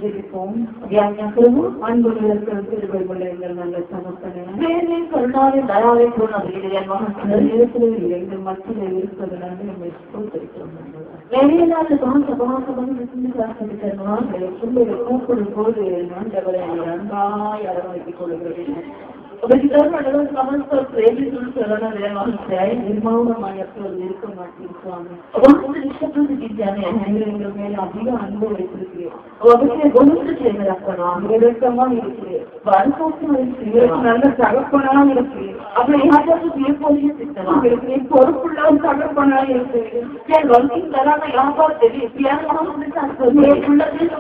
ஜெபிப்போம். தியானிக்கிறோம். அன்புள்ளவர்களுக்கு திருவை பிள்ளைகள் நல்ல சமர்ப்பணம். வேலை கருணாவின் தயாரை போனவர்கள் இரண்டு மத்தியில் இருப்பதனால நம்மை ஸ்தோத்திரிக்கிறோம். வேலையில்லாத பிள்ளைகள் கூப்பிடும் போது ஆண்டவரை அன்பாய் அரவணைத்துக் கொள்கிறேன். இருக்க மாட்டேன். மேல அதிக அன்பு வைத்திருக்கிறேன். நல்ல தகப்பனா இருக்கு. அப்படி பொறுப்புள்ள தகப்பனா இருக்கு.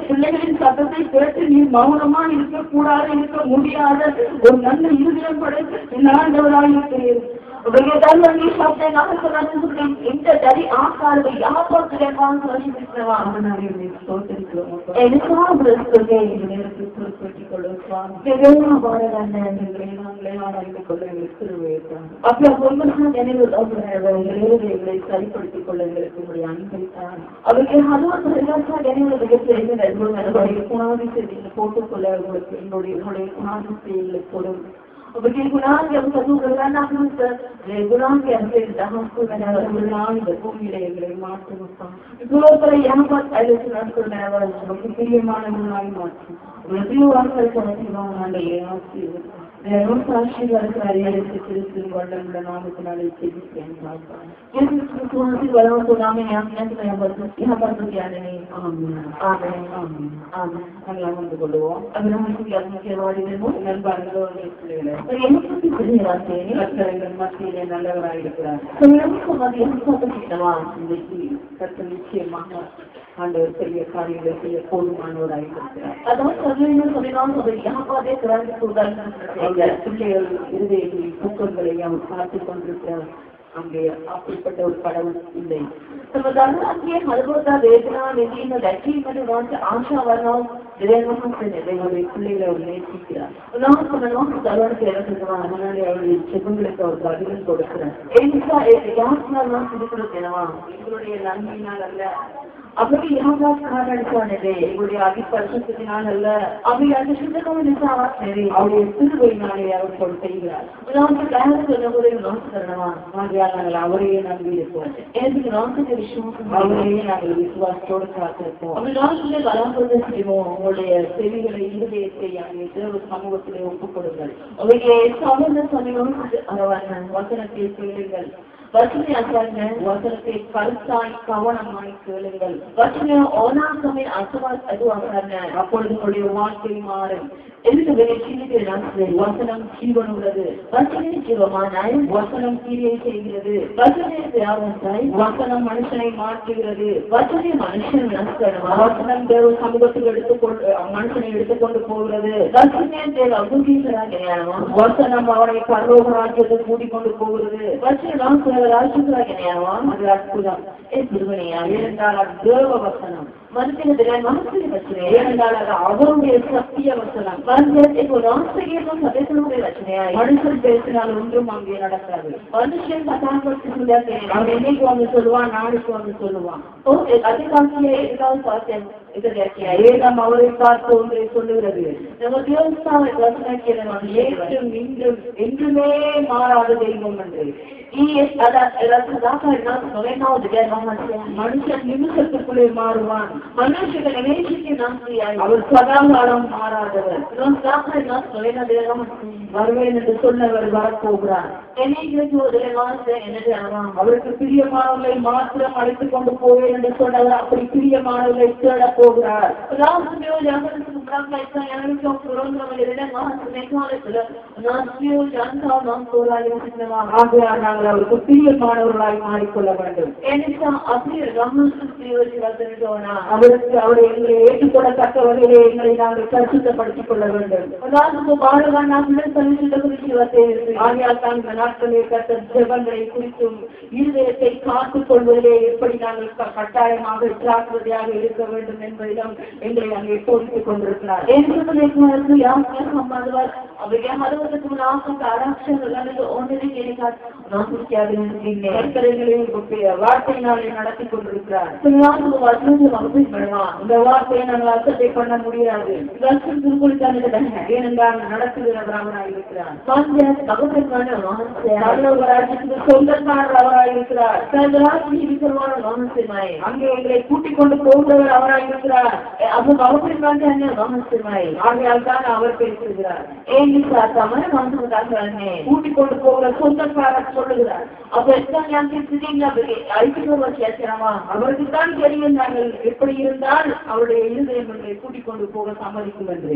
பிள்ளைகளின் சத்தத்தை கேட்டு நீ மௌனமா இருக்கக்கூடாது, இருக்க முடியாத ஒரு நல்ல இருதயம் படைத்து நாண்டவராக இருக்கிறேன். சரிப்படுத்திக் கொள்ள எங்களுக்கு முடிய அன்பைத்தான் போட்டுக்கொள்ள உங்களுக்கு என்னுடைய குணாதிசயங்களை பொருள் गुनाह के अनुसार करना गुनाह के अनुसार हमको मैंने भूमिले मारते पर यहाँ पर आलोचना करने वाला प्रिय मानव नामத்தினாலே ஜெபிக்கிறேன். நிச்சயமாக ஆண்டவர் பெரிய காரியங்களை செய்ய போதுமானவராக இருக்கிறார். பிள்ளைகள் இருதயங்களில் தூக்கங்களை அவர் பார்த்துக் கொண்டிருக்கிறார். அங்கே அப்படிப்பட்ட ஒரு கடவுள் இல்லை. வேதனா நிதியின் ஆஷா வரணும் பிள்ளைகளை அவர் நேசிக்கிறார். அதனாலே அவருடைய செபங்களுக்கு அவர் பதில் கொடுக்கிறார். எங்களுடைய நன்மையினால் அல்ல, அப்படி எங்களுடைய அதிபரிசத்தினால் அல்ல, அவருடைய திருவையினாலே அவர் செய்கிறார். அவரையே நம்பி இருப்போம். அவரையே நாங்கள் விசுவாசத்தோடு காத்திருப்போம். செய்வோம். உங்களுடைய செவிகளை இருதயத்தை சமூகத்திலே ஒப்புக் கொடுங்கள். அவருடைய சமூக சமீபம் வசனத்தை சொல்லுங்கள். வசனை அசாங்க வசனத்தை கருத்தாய் கவனமாய் கேளுங்கள். வசன ஓனாசமே அசவால் அதுவாக அப்பொழுது உங்களுடைய வாழ்க்கை மாறும். வசனம் ஜீவன் உள்ளது. வசனை ஜீவமானாய் வசனம் கீழே செய்கிறது. வசனம் மனுஷனை மாற்றுகிறது. வசனை மனுஷன் வசனம் தேவ சமூகத்தில் எடுத்துக்கொண்டு மனுஷனை எடுத்துக்கொண்டு போகிறது. வசனம் அவனை பரலோக ராஜ்யத்தை கூட்டிக் கொண்டு போகிறது. வசனம் ராஜ்யங்களாக அது அற்புதம். தேவ வசனம் அவருடைய சத்திய வசனம். மனுஷன் பேசினால் ஒன்றும் அங்கே நடக்காது. மனுஷன் என்னைக்கு வந்து சொல்லுவான், நாளைக்கு வந்து சொல்லுவான். அதிகாட்சியை எதாவது பார்த்தேன். ஏகம் அவரை பார்த்து ஒன்றை சொல்லுகிறது. நம்ம தேவஸ்தாவை என்றுமே மாறாத தெய்வம் என்று மனுஷன் நிமிஷத்துக்குள்ளே மாறுவான். மனுஷனை அவர் சதாகாலம் மாறாதவர். வருவேன் என்று சொன்னவர் வரப்போகிறார். அவருக்கு பிரியமானவர்களை மாத்திரம் அழைத்துக் கொண்டு போவேன் என்று சொன்னவர் அப்படி பிரியமானவர்களை தேட போகிறார். நாங்கள் அவருக்கு பிரியமானவர்களாய் மாறிக்கொள்ள வேண்டும். அவருக்கு அவரை எங்களை ஏற்றுக்கொள்ளத்தக்கவர்களே எங்களை நாங்கள் பரிசுத்தப்படுத்திக் கொள்ள வேண்டும். நாட்களில் கற்ற ஜெபங்களை குறித்தும் இருதயத்தை காத்துக் கொள்வதிலே எப்படி நாங்கள் கட்டாயமாக ஜாக்கிரதையாக இருக்க வேண்டும் என்பதிடம் எங்களை அங்கே போதித்துக் கொண்டிருக்கிறார். அவருடைய மருவதற்கு முன்னாக ஆராய்ச்சியாளர்கள் ஒன்றரை கேட்கார் வார்த்தையினாலே நடத்தி கொண்டிருக்கிறார். இந்த வார்த்தையை நாங்கள் அர்த்தத்தை பண்ண முடியாது. ஏனென்றால் நடத்துகிறவராக இருக்கிறார். சொந்தக்காரர் அவராக இருக்கிறார். அங்கே எங்களை கூட்டிக் கொண்டு போகிறவர் அவராக இருக்கிறார். ஆகையால் தான் அவர் பேசுகிறார். கூட்டிக் கொண்டு போகிற சொந்தக்காரர் சொல்லுகிறார். அப்ப அவருக்கு தான் தெரியும் நாங்கள் எப்படி இருந்தால் அவருடைய இருதயம் எங்களை கூட்டிக் கொண்டு போக சம்மதிக்கும் என்று.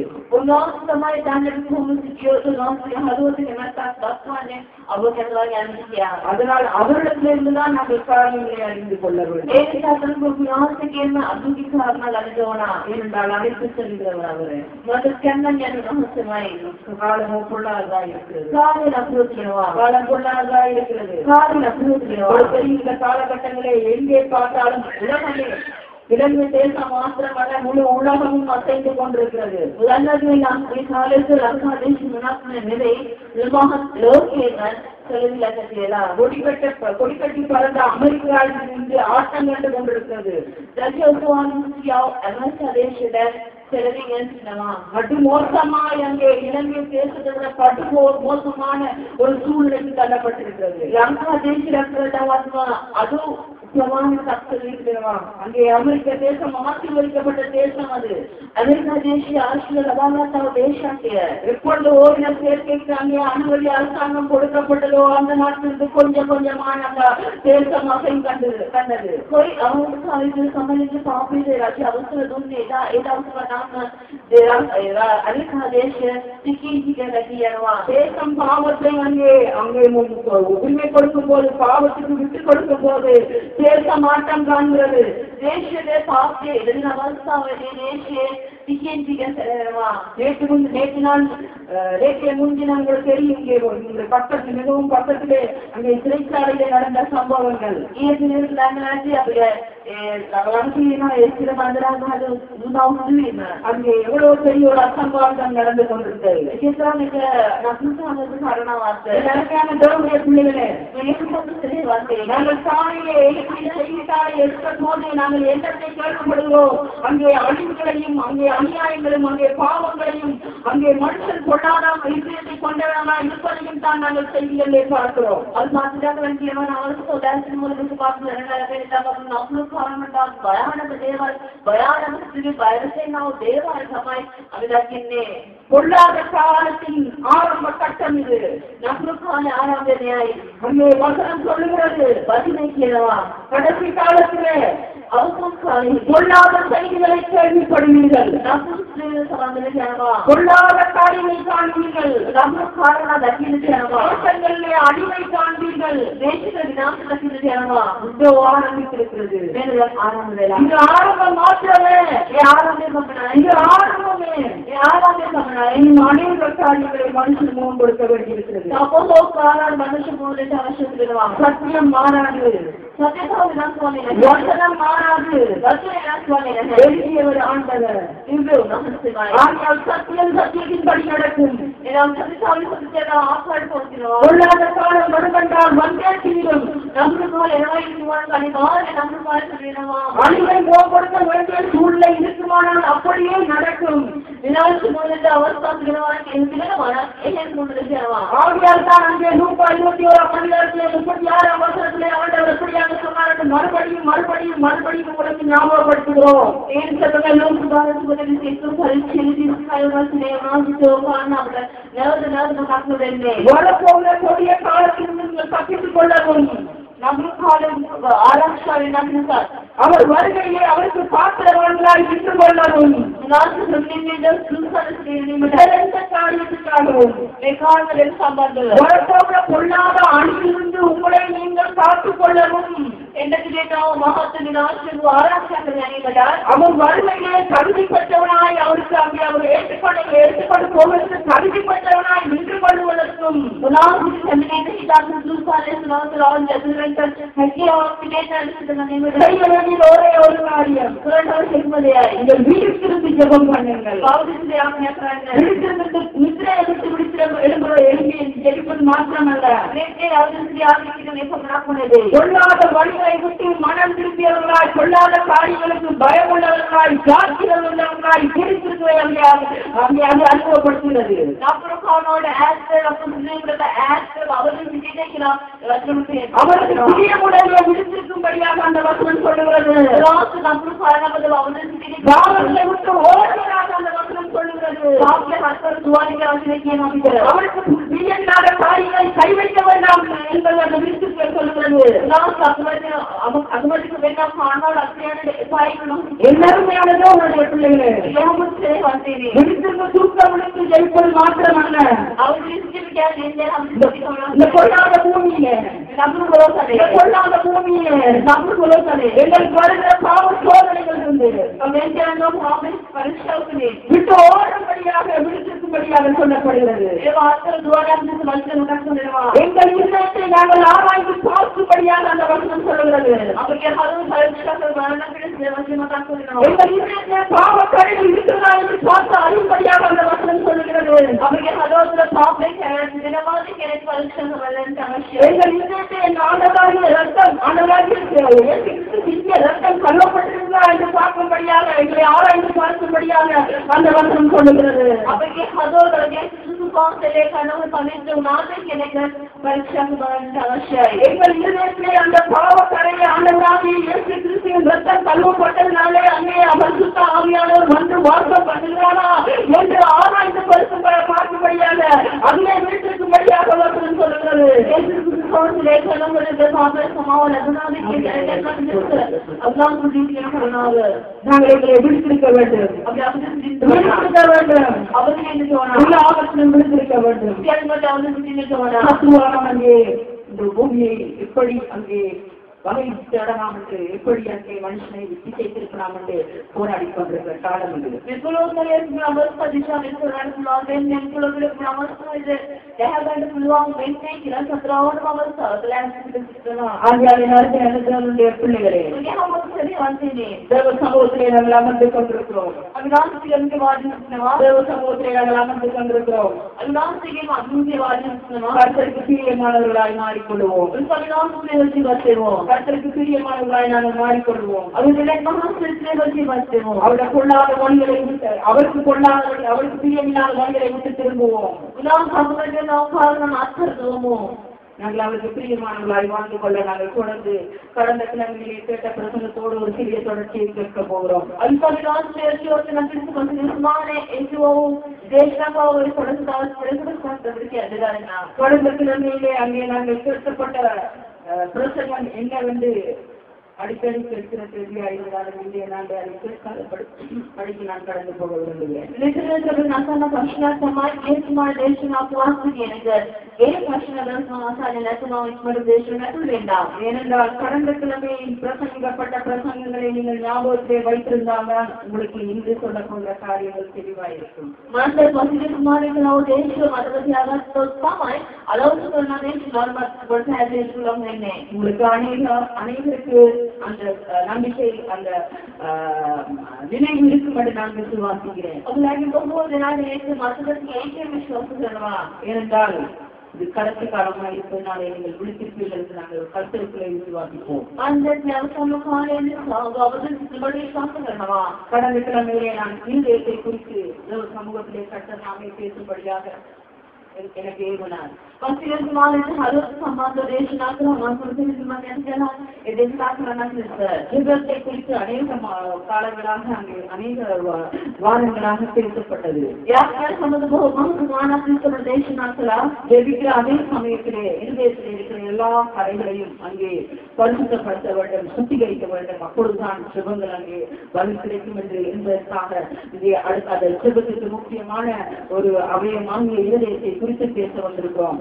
அதனால் அவரிடத்திலிருந்துதான் நாங்கள் காரியங்களை அறிந்து கொள்ள வேண்டும். ஏனென்றால் அழைத்து செல்கிறவர் அவரு காலமோ பொல்லாததா இருக்கிறது. காலம் பொல்லாததா இருக்கிறது. பெரிய காலகட்டங்களே எங்கே பார்த்தாலும் இலங்கை தேசம் மாத்திரமல்ல முழு உலகமும் அசைந்து கொண்டிருக்கிறது. கொடிக்கட்டி பறந்த அமெரிக்காவில் இருந்து ஆட்டம் கண்டு கொண்டிருக்கிறது. பட்டு மோசமா அங்கே இலங்கை தேசத்தை விட பட்டு மோசமான ஒரு சூழ்நிலைக்கு தள்ளப்பட்டிருக்கிறது. லங்கா தேசம் அதுவும் அங்கே அமெரிக்க தேசம் ஆசீர்வதிக்கப்பட்ட தேசம். அது அமெரிக்கா தேசிய ஆட்சியில் எப்பொழுது ஓரின சேர்க்கைக்கு அங்கே அனுமதி அரசாங்கம் கொடுக்கப்பட்டதோ அந்த நாட்டிலிருந்து கொஞ்சம் கொஞ்சமான அந்த தேசம் அசையும் கண்டது. அவங்களுக்கு சம்பளித்து பாப்பீடு அவசர தேசம் பாவத்தை அங்கே உரிமை கொடுக்கும் போது பாவத்துக்கு விட்டு கொடுக்கும் போது தேச மாற்றம் காண்கிறது. தேசிய பாவத்தை நேற்று முன்தினம் உங்களுக்கு தெரியும். இங்கே பக்கத்தில் மிகவும் பக்கத்திலே அங்கே சிறைச்சாலையிலே நடந்த சம்பவங்கள் அங்கே எவ்வளவு பெரிய ஒரு அசம்பாவிதம் நடந்து கொண்டிருக்கிறது. நாங்கள் சாலையை எடுக்கும் போது நாங்கள் எண்ணத்தை கேட்கப்படுகிறோம். அங்கே அழிவுகளையும் அங்கே அநியாயங்களும் அங்கே பாவங்களையும் அங்கே மனுஷன் கொண்டாடாமல் விஷயத்தை கொண்டாடாமல் இருப்பதையும் தான் நாங்கள் செய்திகளிலே பார்க்கிறோம். அது மாத்திரம் வேண்டியவன் அவருக்கு பொல்லாத காலத்தின் ஆரம்ப கட்டம் இது. அங்கே வசனம் சொல்லுகிறது கடைசி காலத்திலே பொல்லாத செய்திகளை கேள்விப்படுவீர்கள். பொல்லாத காரியங்களை காண்பீர்கள். அடிமை காண்பீர்கள். ஆரம்பித்திருக்கிறது. இது ஆரம்பம் மாத்திரமே. அநேக காரியங்களை மனுஷன் முகம் கொடுக்க வேண்டியிருக்கிறது. மனுஷன் சத்தியம் மாறாது. வசனம் மாறாது. ஆண்டவர் சத்தியம் சத்தியத்தின்படி நடக்கும். பொல்லாத காலம் வருமென்றால் வந்தே தீரும். அழிவை போகப்படுத்த வேண்டிய சூழ்நிலை இருக்குமானால் அப்படியே நடக்கும். ஆகையால் தான் அங்கே 151 வருஷத்திலே ஆண்டவர் எப்படியாக சொன்னார் என்று மறுபடியும் மறுபடியும் மறுபடியும் உங்களுக்கு ஞாபகப்படுத்துகிறோம். வரப்போகிற கொடிய காலத்தில் நீங்கள் தப்பித்துக் கொள்ளவும் அவர் வருகையிலே அவருக்கு பாத்திரவான்களாய் விட்டு கொள்ளவும் பொல்லாத அணியிலிருந்து உங்களை நீங்கள் காத்துக் கொள்ளவும் அவர் வருகையிலே தகுதிப்பட்டவனாய் அவருக்கு அங்கே அவர் எடுத்துக்கொண்டு போவதற்கு தகுதிப்பட்டவனாய் நின்று கொள்வதற்கும் ஒரே ஒரு காரியம் வீட்டிலிருந்து ஜெபம் பண்ணுங்கள். நித்திரை எடுத்து விடுக்கிற ஜெபிப்பது மாத்திரமல்ல, கொள்ளாத வழிகளை விட்டு மனம் திருப்பியவர்களாய், கொள்ளாத காரியங்களுக்கு பயமுள்ளவர்களாய், ஜாக்கிரம் உள்ளவர்களாய் பிரித்திருக்கிறவர்களாய் அங்கே அது அனுபவப்படுத்துகிறது. அவருக்கு பிரியமுடைய விடுத்திருக்கும்படியாக அந்த வசனம் சொல்லுகிறது. பாவங்களை விட்டு ஓடுவதாக அந்த வசனம் சொல்லுகிறது. அவருக்கு பிரியமில்லாத காரியங்களை கை வைக்க வேண்டாம் என்பது அந்த விடுத்திருக்க சொல்லுகிறது. எல்லாருமையானதோ உங்களுடைய பிள்ளைகளே, விடுத்திருக்க தூக்கங்களுக்கு ஜெயிப்பது மாத்திரமல்ல, இந்த கொள்ளாத பூமியிலே கொள்ளாத பூமியிலே எங்களுக்கு வருகிற பாவ சோதனைகள் இருந்து விட்டு ஓடும்படியாக விடுத்திருக்கும்படியாக சொல்லப்படுகிறது. எங்கள் இதயத்தை நாங்கள் ஆராய்ந்து பார்க்கும்படியாக அந்த வசனம் சொல்லுகிறது. எங்கள் இதயத்தை பாவ கடையில் இருக்கிறதா என்று பார்த்து அறியும்படியாக அந்த வசனம் சொல்லுகிறது. எங்கள் இதயத்தை ஆண்டவராகிய ரத்தம் ரத்தம் கல்லப்பட்டிருந்தா என்று பார்க்கும்படியாக எங்களை ஆராய்ந்து பார்க்கும்படியாக அந்த வசனம் சொல்லுகிறது. எங்கள் இதயத்திலே அந்த பாவ கரையை ஆண்டவராகிய இயேசு கிறிஸ்துவின் ரத்தம் கல்லப்பட்டதினாலே அங்கே அவர் சுத்த ஆவியானவர் வந்து வாசம் பண்ணுகிறாரா என்று ஆராய்ந்து பார்க்கும்படியாக அதிலே வீட்டிற்கும்படியாக வசனம் சொல்லுகிறது. நாங்கள் எங்களை விடுத்திருக்க வேண்டும், விடுத்திருக்க வேண்டும். இந்த பூமியை எப்படி அங்கே வகை தேடலாம் என்று, எப்படி அங்கே மனுஷனை விட்டு செய்திருக்கலாம் என்று போராடி கொண்டிருக்கிற காலம் என்று பிள்ளைகளே தேவ சமூகத்திலே நாங்கள் அமர்ந்து கொண்டிருக்கிறோம். தேவ சமூகத்திலே நாங்கள் அமர்ந்து கொண்டிருக்கிறோம். கர்த்தருக்கு பிரியமானவர்களாய் மாறிக்கொள்வோம். கர்த்தருக்கு பிரியமானவர்களாய் நாங்கள் மாறிக்கொள்வோம். அவருடைய கொள்ளாத வழிகளை விட்டு, அவருக்கு பிரியமில்லாத வழிகளை விட்டு திரும்புவோம். நாங்கள் அவருக்கு பிரியமானவர்களாய் வாழ்ந்து கொள்ள நாங்கள் தொடர்ந்து கடந்த கிழமையிலே கேட்ட பிரசங்கத்தோடு ஒரு சிறிய தொடர்ச்சியை கேட்க போகிறோம். கடந்த கிழமையிலே அங்கே நாங்கள் கேட்கப்பட்ட பிரசங்கம் என்னவென்று அடிக்கடி கேட்கிற கேள்வியா இருந்தாலும் இங்கே நாங்கள் அதை கேட்காத படிக்க நான் கடந்து போக விரும்புகிறேன். ஏனென்றால் கடந்த கிழமையில் பிரசங்கப்பட்ட பிரசங்கங்களை நீங்கள் ஞாபகத்திலே வைத்திருந்தால்தான் உங்களுக்கு இன்று சொல்லக்கூடிய காரியங்கள் தெளிவாயிருக்கும். உங்களுக்கு அனைவருக்கு அந்த நம்பிக்கை, அந்த நினைவு இருக்கும் என்று நான் விசுவாசிக்கிறேன். ஏனென்றால் இது கடைசி காலமாக இருப்பதனாலே நீங்கள் விழித்திருப்பீர்கள் என்று நாங்கள் கருத்திருப்புகளை விசுவாசிப்போம். கடந்த கிழமையிலே நான் இருதயத்தை குறித்து சமூகத்திலே சட்டமாமே பேசும்படியாக எனக்கு ஏவினார். குறித்து அநேக காலங்களாக அங்கே அநேக வாரங்களாக பேசப்பட்டது. ஜெபிக்கிற அதே சமயத்திலே இருதயத்திலே இருக்கிற எல்லா கரைகளையும் அங்கே பரிசுத்தப்படுத்த வேண்டும், சுத்திகரிக்க வேண்டும். அப்பொழுதுதான் சிவங்கள் அங்கே பதில் கிடைக்கும் என்று என்பதற்காக இங்கே அடுத்த சிவத்துக்கு முக்கியமான ஒரு அவயமாக இருதயத்தை குறித்து பேச வந்திருக்கிறோம்.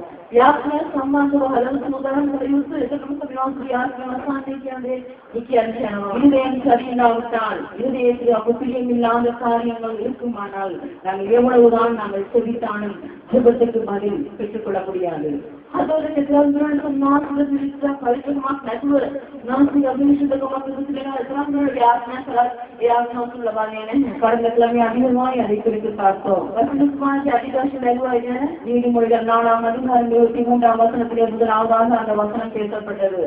இருதயம் சரியில்லாவிட்டால், இருதயத்தில் பிரியமில்லாத காரியங்கள் இருக்குமானால் நாங்கள் எவ்வளவுதான் நாங்கள் செவித்தானும் ஜெபத்துக்கு பதில் பெற்றுக் கொள்ள முடியாது. அதோட கிராமங்களுக்கு மாற்று விரிச்சா பரிசுமா நடுவு நாசி அபிஷேகம் மக்களுக்கு கிராமங்களுடைய ஆத்மா யாருன்னு சொல்லவானே கடந்த கிழமை அதிகமாய் அதை குறித்து பார்த்தோம். வசனத்துமான அதிகாசம் நடுவாக நீதிமொழிகள் 4ஆம் அதிகாரம் 23ஆம் வசனத்திலே முதலாவதாக அந்த வசனம் பேசப்பட்டது.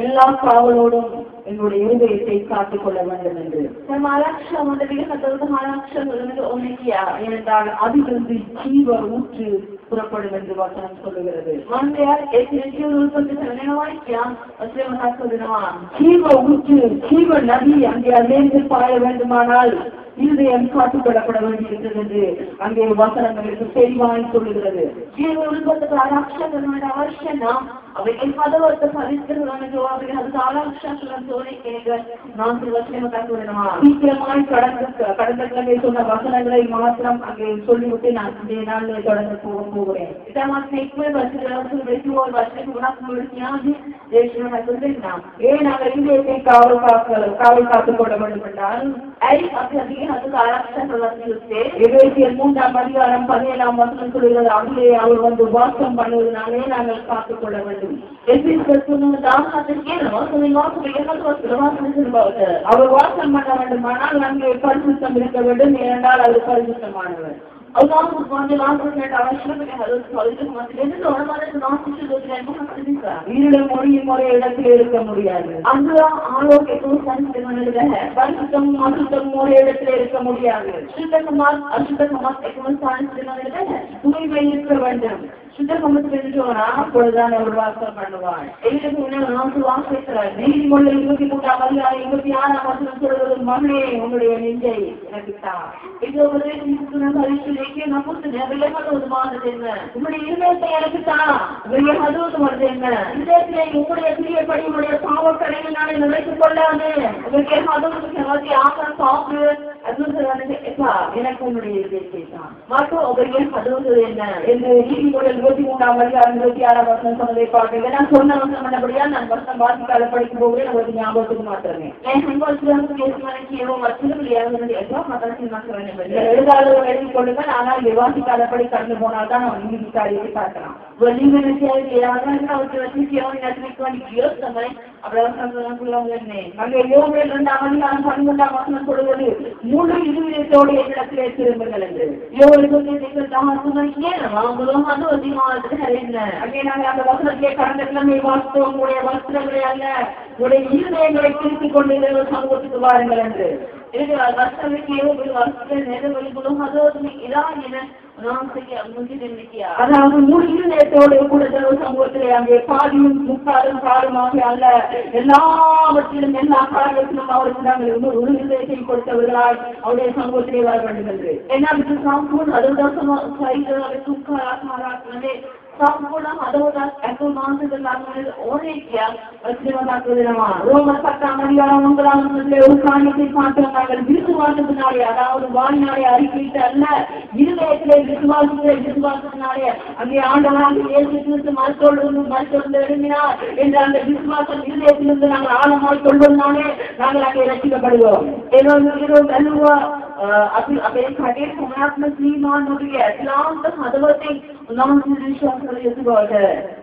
எல்லா காவலோடும் என்னுடைய இருதயத்தை காத்துக் கொள்ள வேண்டும் என்று ஏனென்றால் அதிலிருந்து ஜீவ ஊற்று புறப்படும் என்று வசனம் சொல்லுகிறது. ஜீவ ஊற்று ஜீவ நதி அங்கே அலேந்து பாய வேண்டுமானால் இருதயம் காத்துக்கொள்ளப்பட வேண்டியிருக்கிறது என்று அங்கே வசனங்களுக்கு தெளிவாய் சொல்லுகிறது. ஜீவ உருவத்துக்கு ஆராய்ச்சிகளுடைய அவசியம் அவைகள் பதவத்தை பரிசுகளுக்கு அதுக்கு ஆராய்ச்சிகளும் சோதிக்க நான் சீக்கிரமாய் கடந்த கிழமை சொன்ன வசனங்களை மாத்திரம் அங்கே சொல்லிவிட்டு நான் இந்த நாளில் தொடர்ந்து போகிறேன். ஏன் நாங்கள் இருதயத்தை காவல் காத்துக் கொள்ள வேண்டும் என்றால் 23ஆம் அதிகாரம் 17ஆம் வசனம் சொல்கிறது. அதிலே அவர் வந்து வாசம் பண்ணுவதனாலே நாங்கள் காத்துக் கொள்ள வேண்டும். அவர் வாசம் பண்ண வேண்டுமானால் அங்கே பரிசுத்தம் இருக்க வேண்டும். ஏனென்றால் அவர் பரிசுத்தமானவர். மொழியின் முறை இடத்தில் இருக்க முடியாது. அங்குதான் ஆரோக்கியமும் பரிசுத்தமும் அசுத்தமும் ஒரே இடத்தில் இருக்க முடியாது. தூய்மை இருக்க வேண்டும். அப்பொழுதுதான் அவர் வாசம் பண்ணுவார். நீதிமொழிகள் 23ஆம் அதிகாரம் 26ஆம் வசனம் சொல்வது மகனே உன்னுடைய நெஞ்சை எனக்கு தான். உங்களுடைய இருதயத்தை எனக்கு தான். வருது என்ன இதயத்திலே உங்களுடைய பிரியப்படி உங்களுடைய பாவக்கடையில் நாளை நினைத்துக் கொள்ளாது. உங்களுக்கு ஆசம் சாப்பிடு எனக்கு உன்னுடைய இதயத்தை தான் மற்றும் உங்களுக்கு என்ன என்று நீதிமொழிகள் 23ஆம் அதிகாரம் 26ஆம் வசனம் சொன்னதை பார்க்க நான் சொன்ன வசனம் பண்ணபடியா நான் வசனம் வாசிக்காத படிக்கும் போது உங்களுக்கு ஞாபகத்துக்கு மாத்திரமே எழுதாதவர்கள் எழுதிக் கொள்ளுங்கள். ஆனால் விவாசிக்காதபடி கடந்து போனால்தான் அவன் நீதி காரியத்தை பார்க்கலாம். முழு இருதயத்தோடு என்னிடத்திலே திரும்புங்கள் என்று அந்த வசனத்திலே கடந்த கிழமை வாசித்தோம். உங்களுடைய வஸ்திரங்களை அல்ல உடைய இருதயங்களை திருத்திக் கொண்டு சமூகத்துக்கு வாருங்கள் என்று அதாவது முழுநேத்தோடு கூட சமூகத்திலே அங்கே பாதியும் முக்காலும் காலமாக அல்ல எல்லாவற்றிலும் எல்லா காலத்திலும் அவருக்கு நாங்கள் ஒரு இருதயத்தை கொடுத்தவர்களால் அவருடைய சமூகத்திலே வர வேண்டும் என்று என்ன சாம்பூர் संपूर्ण अधोदास ऐको मानसिक लागने और एक क्या अस्तित्व को देना रोमन पक्का मरियाला मंगला मतलब उठाने के साथ नागल विश्वास बनाले अदावद वाणियाले அறிக்கையிட்டு அல்ல இருதயத்திலே விசுவாசத்தினாலே அங்கே ஆண்டவராகிய இயேசு கிறிஸ்து மரித்தோடு எழும்பினார் என்ற அந்த விசுவாசம் இருதயத்திலிருந்து நாங்கள் ஆழமாய் கொள்வதனாலே நாங்கள் அங்கே ரட்சிக்கப்படுவோம். अपने घटे समात्म श्रीमान हदवते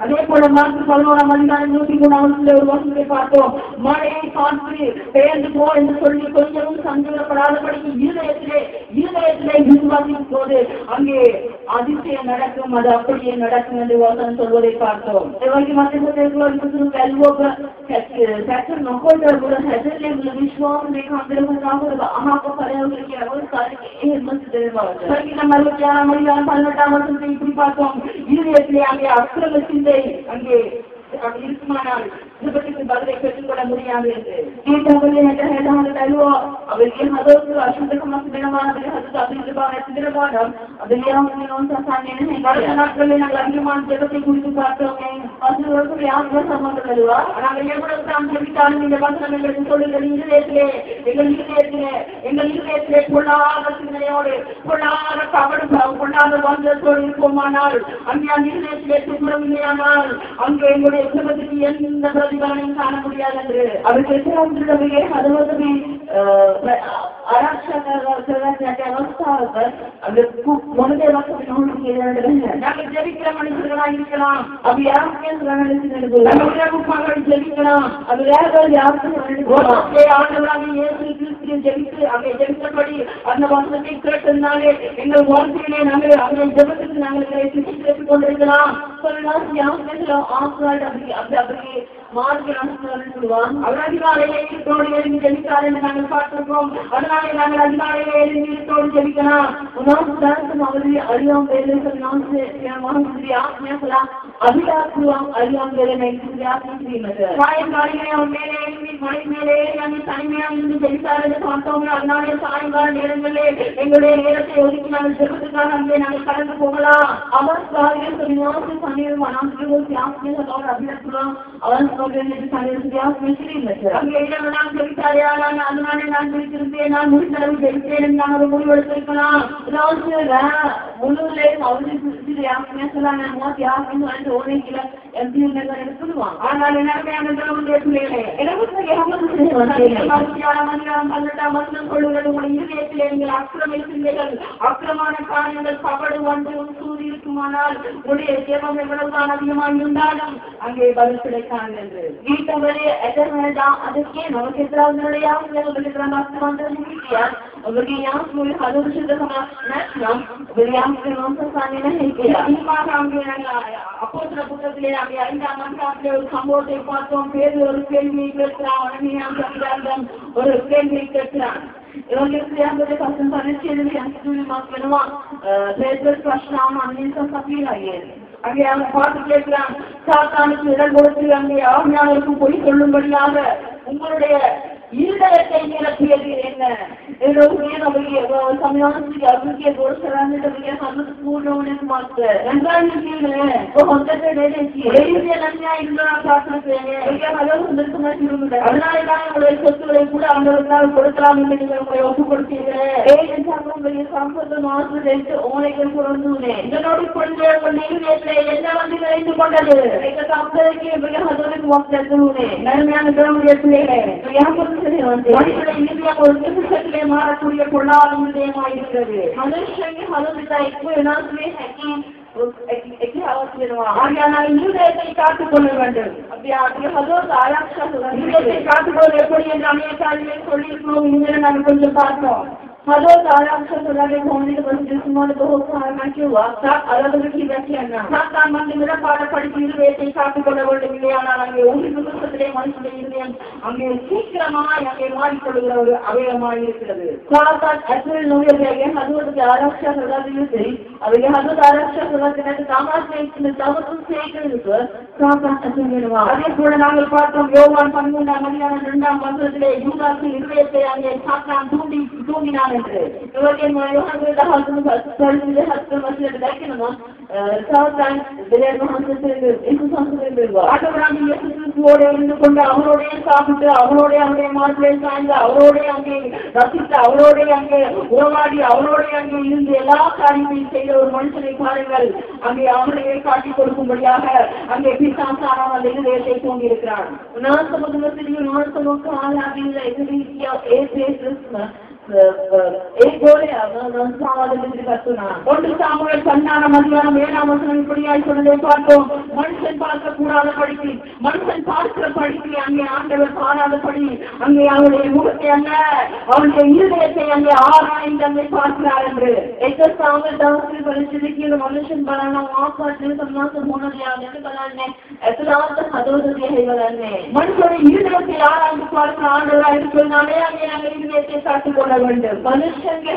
அதே போல மார்க் 11ஆம் அதிகாரம் 103 ஒரு வசனத்தை பார்த்தோம். மழையை பார்த்து பெயர்ந்து போ என்று சொல்லி கொஞ்சமும் சந்தேகப்படாதபடிக்கு இருதயத்திலே விசுவாசிக்கும் போது அங்கே அதிசயம் நடக்கும். அது அப்படியே நடக்கும் என்று வசனம் சொல்வதை பார்த்தோம். இப்படி பார்த்தோம். இருதயத்திலே அங்கே அக்கிரம சிந்தை அங்கே இருக்குமானால் விபத்துக்கு பதிலை பெற்றுக்கொள்ள முடியாது என்று அவருக்கு அதற்கு அசுத்தமாக நாட்களில் நாங்கள் அதிகமான ஜெபத்தை குறித்து பார்த்தோமே. நாங்கள் எவ்வளவு தான் ஜெபித்தாலும் இந்த வசனம் எங்களுக்கு சொல்லுங்கள். எங்கள் இதயத்திலே பொல்லாத சிந்தனையோடு பொல்லாத கவடு பொல்லாத வந்தத்தோடு இருப்போமானால் அங்கே அந்த இதயத்திலே துன்பமில்லையானால் அங்கே எங்களுடைய குடும்பத்துக்கு எந்த பிரதிபலனையும் காண முடியாது என்று அவருக்கு எதிராக அதுவதுமே आरक्षण व्यवस्था होकर अगर मोठे நாங்கள் ஜெபிக்கிற மனுஷர்களா இருக்கலாம். அப்படி யாருக்கும் ஜெபிக்கலாம். அது வேற யாருக்கும் ஆண்டவராக இயேசு கிறிஸ்துவை ஜெபித்து அங்கே ஜெபித்தபடி அந்த வசனத்தை கேட்டதுனாலே எங்கள் வாழ்க்கையிலே நாங்கள் அந்த ஜெபத்துக்கு நாங்கள் பேசிக் கொண்டிருக்கலாம். அவர் அதிகாலையிலே இருட்டோடு எழுதி ஜெபித்தார் என்று நாங்கள் பார்த்திருக்கோம். அதனாலே நாங்கள் அதிகாலையிலே எழுதி இருட்டோடு ஜெபிக்கலாம். சாயங்காலையிலே அவர் மேலே எழுதி மலை மேலே தனிமையாக இருந்து ஜெபித்தார் என்று பார்த்தோம். அதனாலே சாயங்கால நேரங்களிலே எங்களுடைய நேரத்தை ஒதுக்கி நாங்கள் ஜெபத்துக்காக அங்கே நாங்கள் கடந்து போகலாம். அவர் முடிவெடுத்திருக்கலாம். ஆனால் அக்கிரமான காரியங்கள் கபடு வந்து சூதி இருக்குமானால் உடைய ஜெபம் எவ்வளவுதான் அதிகமாக இருந்தாலும் அங்கே பதில் கிடைக்காது என்று வீட்டவரே எதர் வேண்டாம். அதுக்கே நமக்கு எதிராக அப்போஸ்தலர் புத்தகத்திலே அங்கே 5ஆம் அதிகாரத்திலே ஒரு சம்பவத்தை பார்த்தோம். பேதுரு ஒரு கேள்வியை கேட்கிறான். ஒரு கேள்வியை கேட்கிறான். इवंगे पासून परिचय यांनी मागवा पेट्रोल प्रश्न आणि सफीला அங்கே அவங்க பார்த்து கேட்கிறான், சாத்தானுக்கு இடம் கொடுத்து அங்கே ஆவியானவருக்கு பொய் சொல்லும்படியாக உங்களுடைய இருதயத்தை நிரப்பியது என்ன? சமயானத்துக்கு அபிவிருத்தியை கொடுக்கிறாங்க பூர்ணவனுக்கு மாத்த அதனாலதான் உங்களுடைய சொத்துக்களை கூட அவங்களுக்காக கொடுக்கலாம் என்று நீங்கள் உங்களை ஒப்பு கொடுத்தீர்கள். சம்பந்த மாற்று ஓனைகள் குறைந்துனே இதனோடு கொண்டு என்ன வந்து விளைந்து கொண்டது மனுஷனை மாறக்கூடிய பொருளாதார விடயமாயிருக்கிறது. மனுஷனை காத்துக் கொள்ள வேண்டும். காத்துக்கொள்ள எப்படி என்று அநேக சொல்லியிருக்கோம். இங்கே நாங்கள் கொஞ்சம் பார்த்தோம். हजरत आराम से लगे होने के बाद जिसमों को खाना क्यों साथ अलग अलग ही बैठे हैं ना साथ काम में मेरा पारा पड़ी चीज बेटे साथ को डबल मिले आना लगे उन्हीं को सतरे मन से मिले हमें ठीक रहा या के मारी पड़ गया अवे हमारी இருக்கிறது साथ साथ ऐसे लोग गए हजरत के आरक्षा सदा दिए थे अब ये हजरत आरक्षा सदा के ने समाज में इसमें सब से एक है साथ साथ ऐसे मिलवा अरे थोड़ा नागल पाठम யோவான் 12 அதிகாரம் 2ஆம் வசனத்திலே யூதாசின் இதயத்தை அங்கே சாத்தான் தூண்டினான் என்று இவருடைய யோவான் தாஹாசுன் பரிசுத்த ஹஸ்தம் வசனத்தை देखिनமா சாத்தான் விலேமஹசத்தில் இயேசுவின் ஆண்டவராகிய இயேசு கிறிஸ்துவோடு இருந்து கொண்டு அவரோடே சாப்பிட்டு அவரோடே அவருடைய மார்பிலே சாய்ந்து அவரோடே அங்கே ரசித்து அவரோடே அங்கே உறவாடி அவரோடே அங்கே இருந்து எல்லா காரியங்களையும் செய்த ஒரு மனுஷனை பாருங்கள். அங்கே அவரையே காட்டிக் கொடுக்கும்படியாக அங்கே பிசாசானவன் அந்த இதயத்தை தூண்டியிருக்கிறான். एक बोले இப்படியாய் சொன்னதை பார்த்தோம். மனுஷன் பார்க்க கூடாத படிக்கு மனுஷன் பார்க்கிற படிக்கு அங்கே ஆண்டவர் பாராதபடி அங்கே அவருடைய முகத்தை அல்ல அவருடைய இருதயத்தை அங்கே ஆராய்ந்து அங்கே பார்க்கிறார் என்று மனுஷன் பலனா ஆப்பாட்டு சமாசம் மனுஷனுடைய இருதயத்தை ஆராய்ந்து பார்க்கிற ஆண்டவராக இருக்கிறதுனாலே அங்கே நாங்கள் இருதயத்தை காத்துக் கொள்ள வேண்டும். மனுஷனுக்கு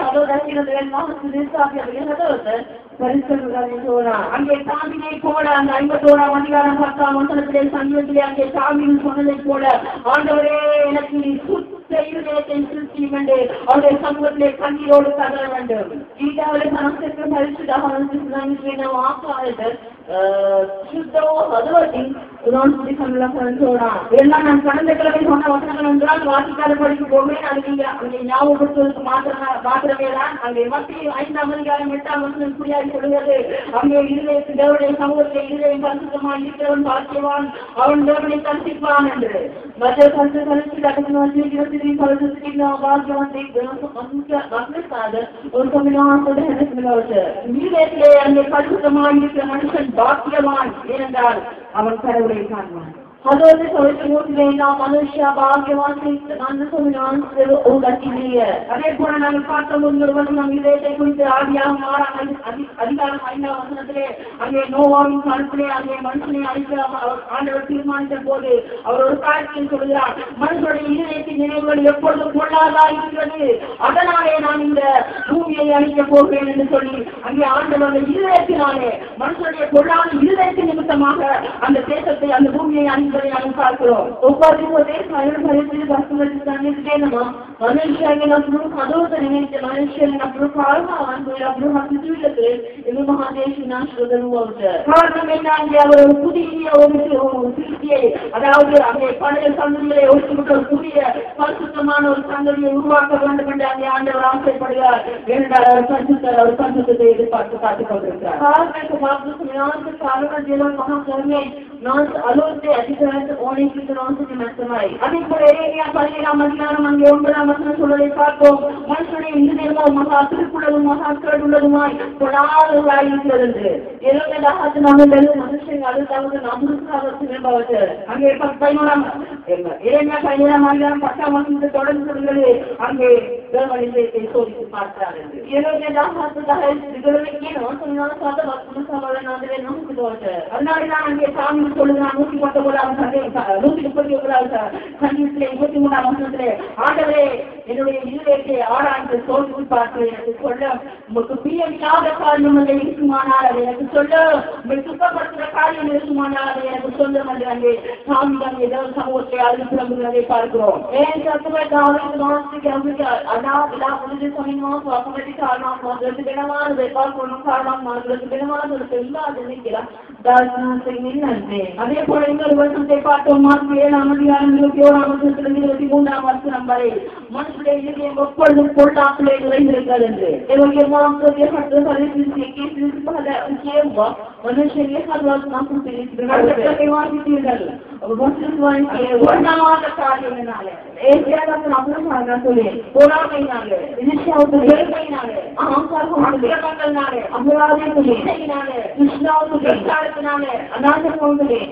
அங்கே சாமியை போல அந்த 51ஆம் அதிகாரம் 10ஆம் வசனத்திலே சங்கத்திலே அங்கே சாமியின் சொன்னதை போல ஆண்டவரே எனக்கு நீ சுத்த இருதயத்தை சிருஷ்டியும் என்று அவருடைய சமூகத்திலே கண்ணீரோடு தகர வேண்டும். ஈடாவிலே மனசுக்கு பரிசுத்தாக நாம் ஆக்காது சுத்தோ அதுவட்டி எல்லாம் நான் கடந்த கிழமை சொன்ன வசனங்கள் என்றால் வாசிக்காத படிக்க போவேன். அது நீங்க ஞாபகப்படுத்துவதற்கு மாத்திரமே தான். அங்கே மத்திய 5ஆம் அதிகாரம் 8ஆம் வசனம் புரியாது சொல்கிறது. அங்கே இருதயத்தில் தேவனுடைய சமூகத்தில் இருதயம் பரிசுத்தமாக இருக்கிறவன் பாக்கியவான், அவன் தேவனை தரிசிப்பான் என்று. மத்திய அங்கே பரிசுத்தமாக இருக்கிற மனுஷன் பாக்கியவான், ஏனென்றால் அவன் கடவுளை காண்பான். அதோடு மனுஷா பாக்கியவான் அதே போல நாங்கள் பார்த்த நம் இதயத்தை குறித்து ஆதியாகமம் 6ஆம் அதிகாரம் 5ஆம் வசனத்திலே அங்கே நோவாவின் காலத்திலே அங்கே மனுஷனை அழிக்க ஆண்டவர் தீர்மானித்த போது அவர் ஒரு காரியத்தை சொல்கிறார். மனுஷனுடைய இதயத்தின் நினைவுகள் எப்பொழுதும் பொல்லாதா இருக்கிறது, அதனாலே நான் இந்த பூமியை அழிக்கப் போகிறேன் என்று சொல்லி அங்கே ஆண்டவர் இதயத்தினாலே மனுஷனுடைய பொல்லாத இதயத்தின் நிமித்தமாக அந்த தேசத்தை அந்த பூமியை அழிக்க பார்க்கிறோம். அதாவது அங்கே பழைய சந்ததிகளை ஒழித்துவிட்டு புதிய பரிசுத்தமான ஒரு சந்ததியை உருவாக்க வேண்டும் என்று அங்கே ஆண்டவர் ஆசைப்படுகிறார். ஏனென்றால் அவர் பரிசுத்தத்தை எதிர்பார்த்து காத்துக் கொண்டிருக்கிறார். அதே போல எரேமியா 17ஆம் அதிகாரம் அங்கே 9ஆம் வசனம் சொல்வதை பார்த்தோம். மனுஷனுடைய இருதயமோ மகா திருக்குள்ளதும் மகா கேடுள்ளதுமாய் கொடாதவர்களாய் இருக்கிறது என்று. மனுஷன் அழுத்தாவது நம்புவதற்கு விரும்புவது. அங்கே 11ஆம் எரேமியா 17ஆம் அதிகாரம் 10ஆம் வசனத்தை தொடர்ந்து சொல்கிறது. அங்கே தேவனிதயத்தை சோதித்து பார்க்கிறார் என்று. அதனால்தான் அங்கே சாமி சொல்லுகிறான் 119ஆம் ஆண்டவரே என்னுடைய இருதயத்தை ஆராய்ந்து சோதித்து பார்த்து எனக்கு சொல்ல, உங்களுக்கு பிரியமில்லாத காரியம் அதை இருக்குமானால் அதை எனக்கு சொல்ல, உங்களை சுத்தப்படுத்துகிற காரியம் இருக்குமானால் அதை எனக்கு சொல்லும் என்று அங்கே சாமி அங்கே தேவ சமூகத்தை அழுது புலம்புகிறதை பார்க்கிறோம். அதே போல இன்னொரு வருஷத்தை பார்த்தோம். மார்க் 7ஆம் அதிகாரம் 21ஆம் வசனத்திலிருந்து 23ஆம் வசனம் வரை மனுஷனுடைய இதயம் எப்பொழுதும் பொல்லாப்பிலே நிறைந்திருக்கிறது என்று.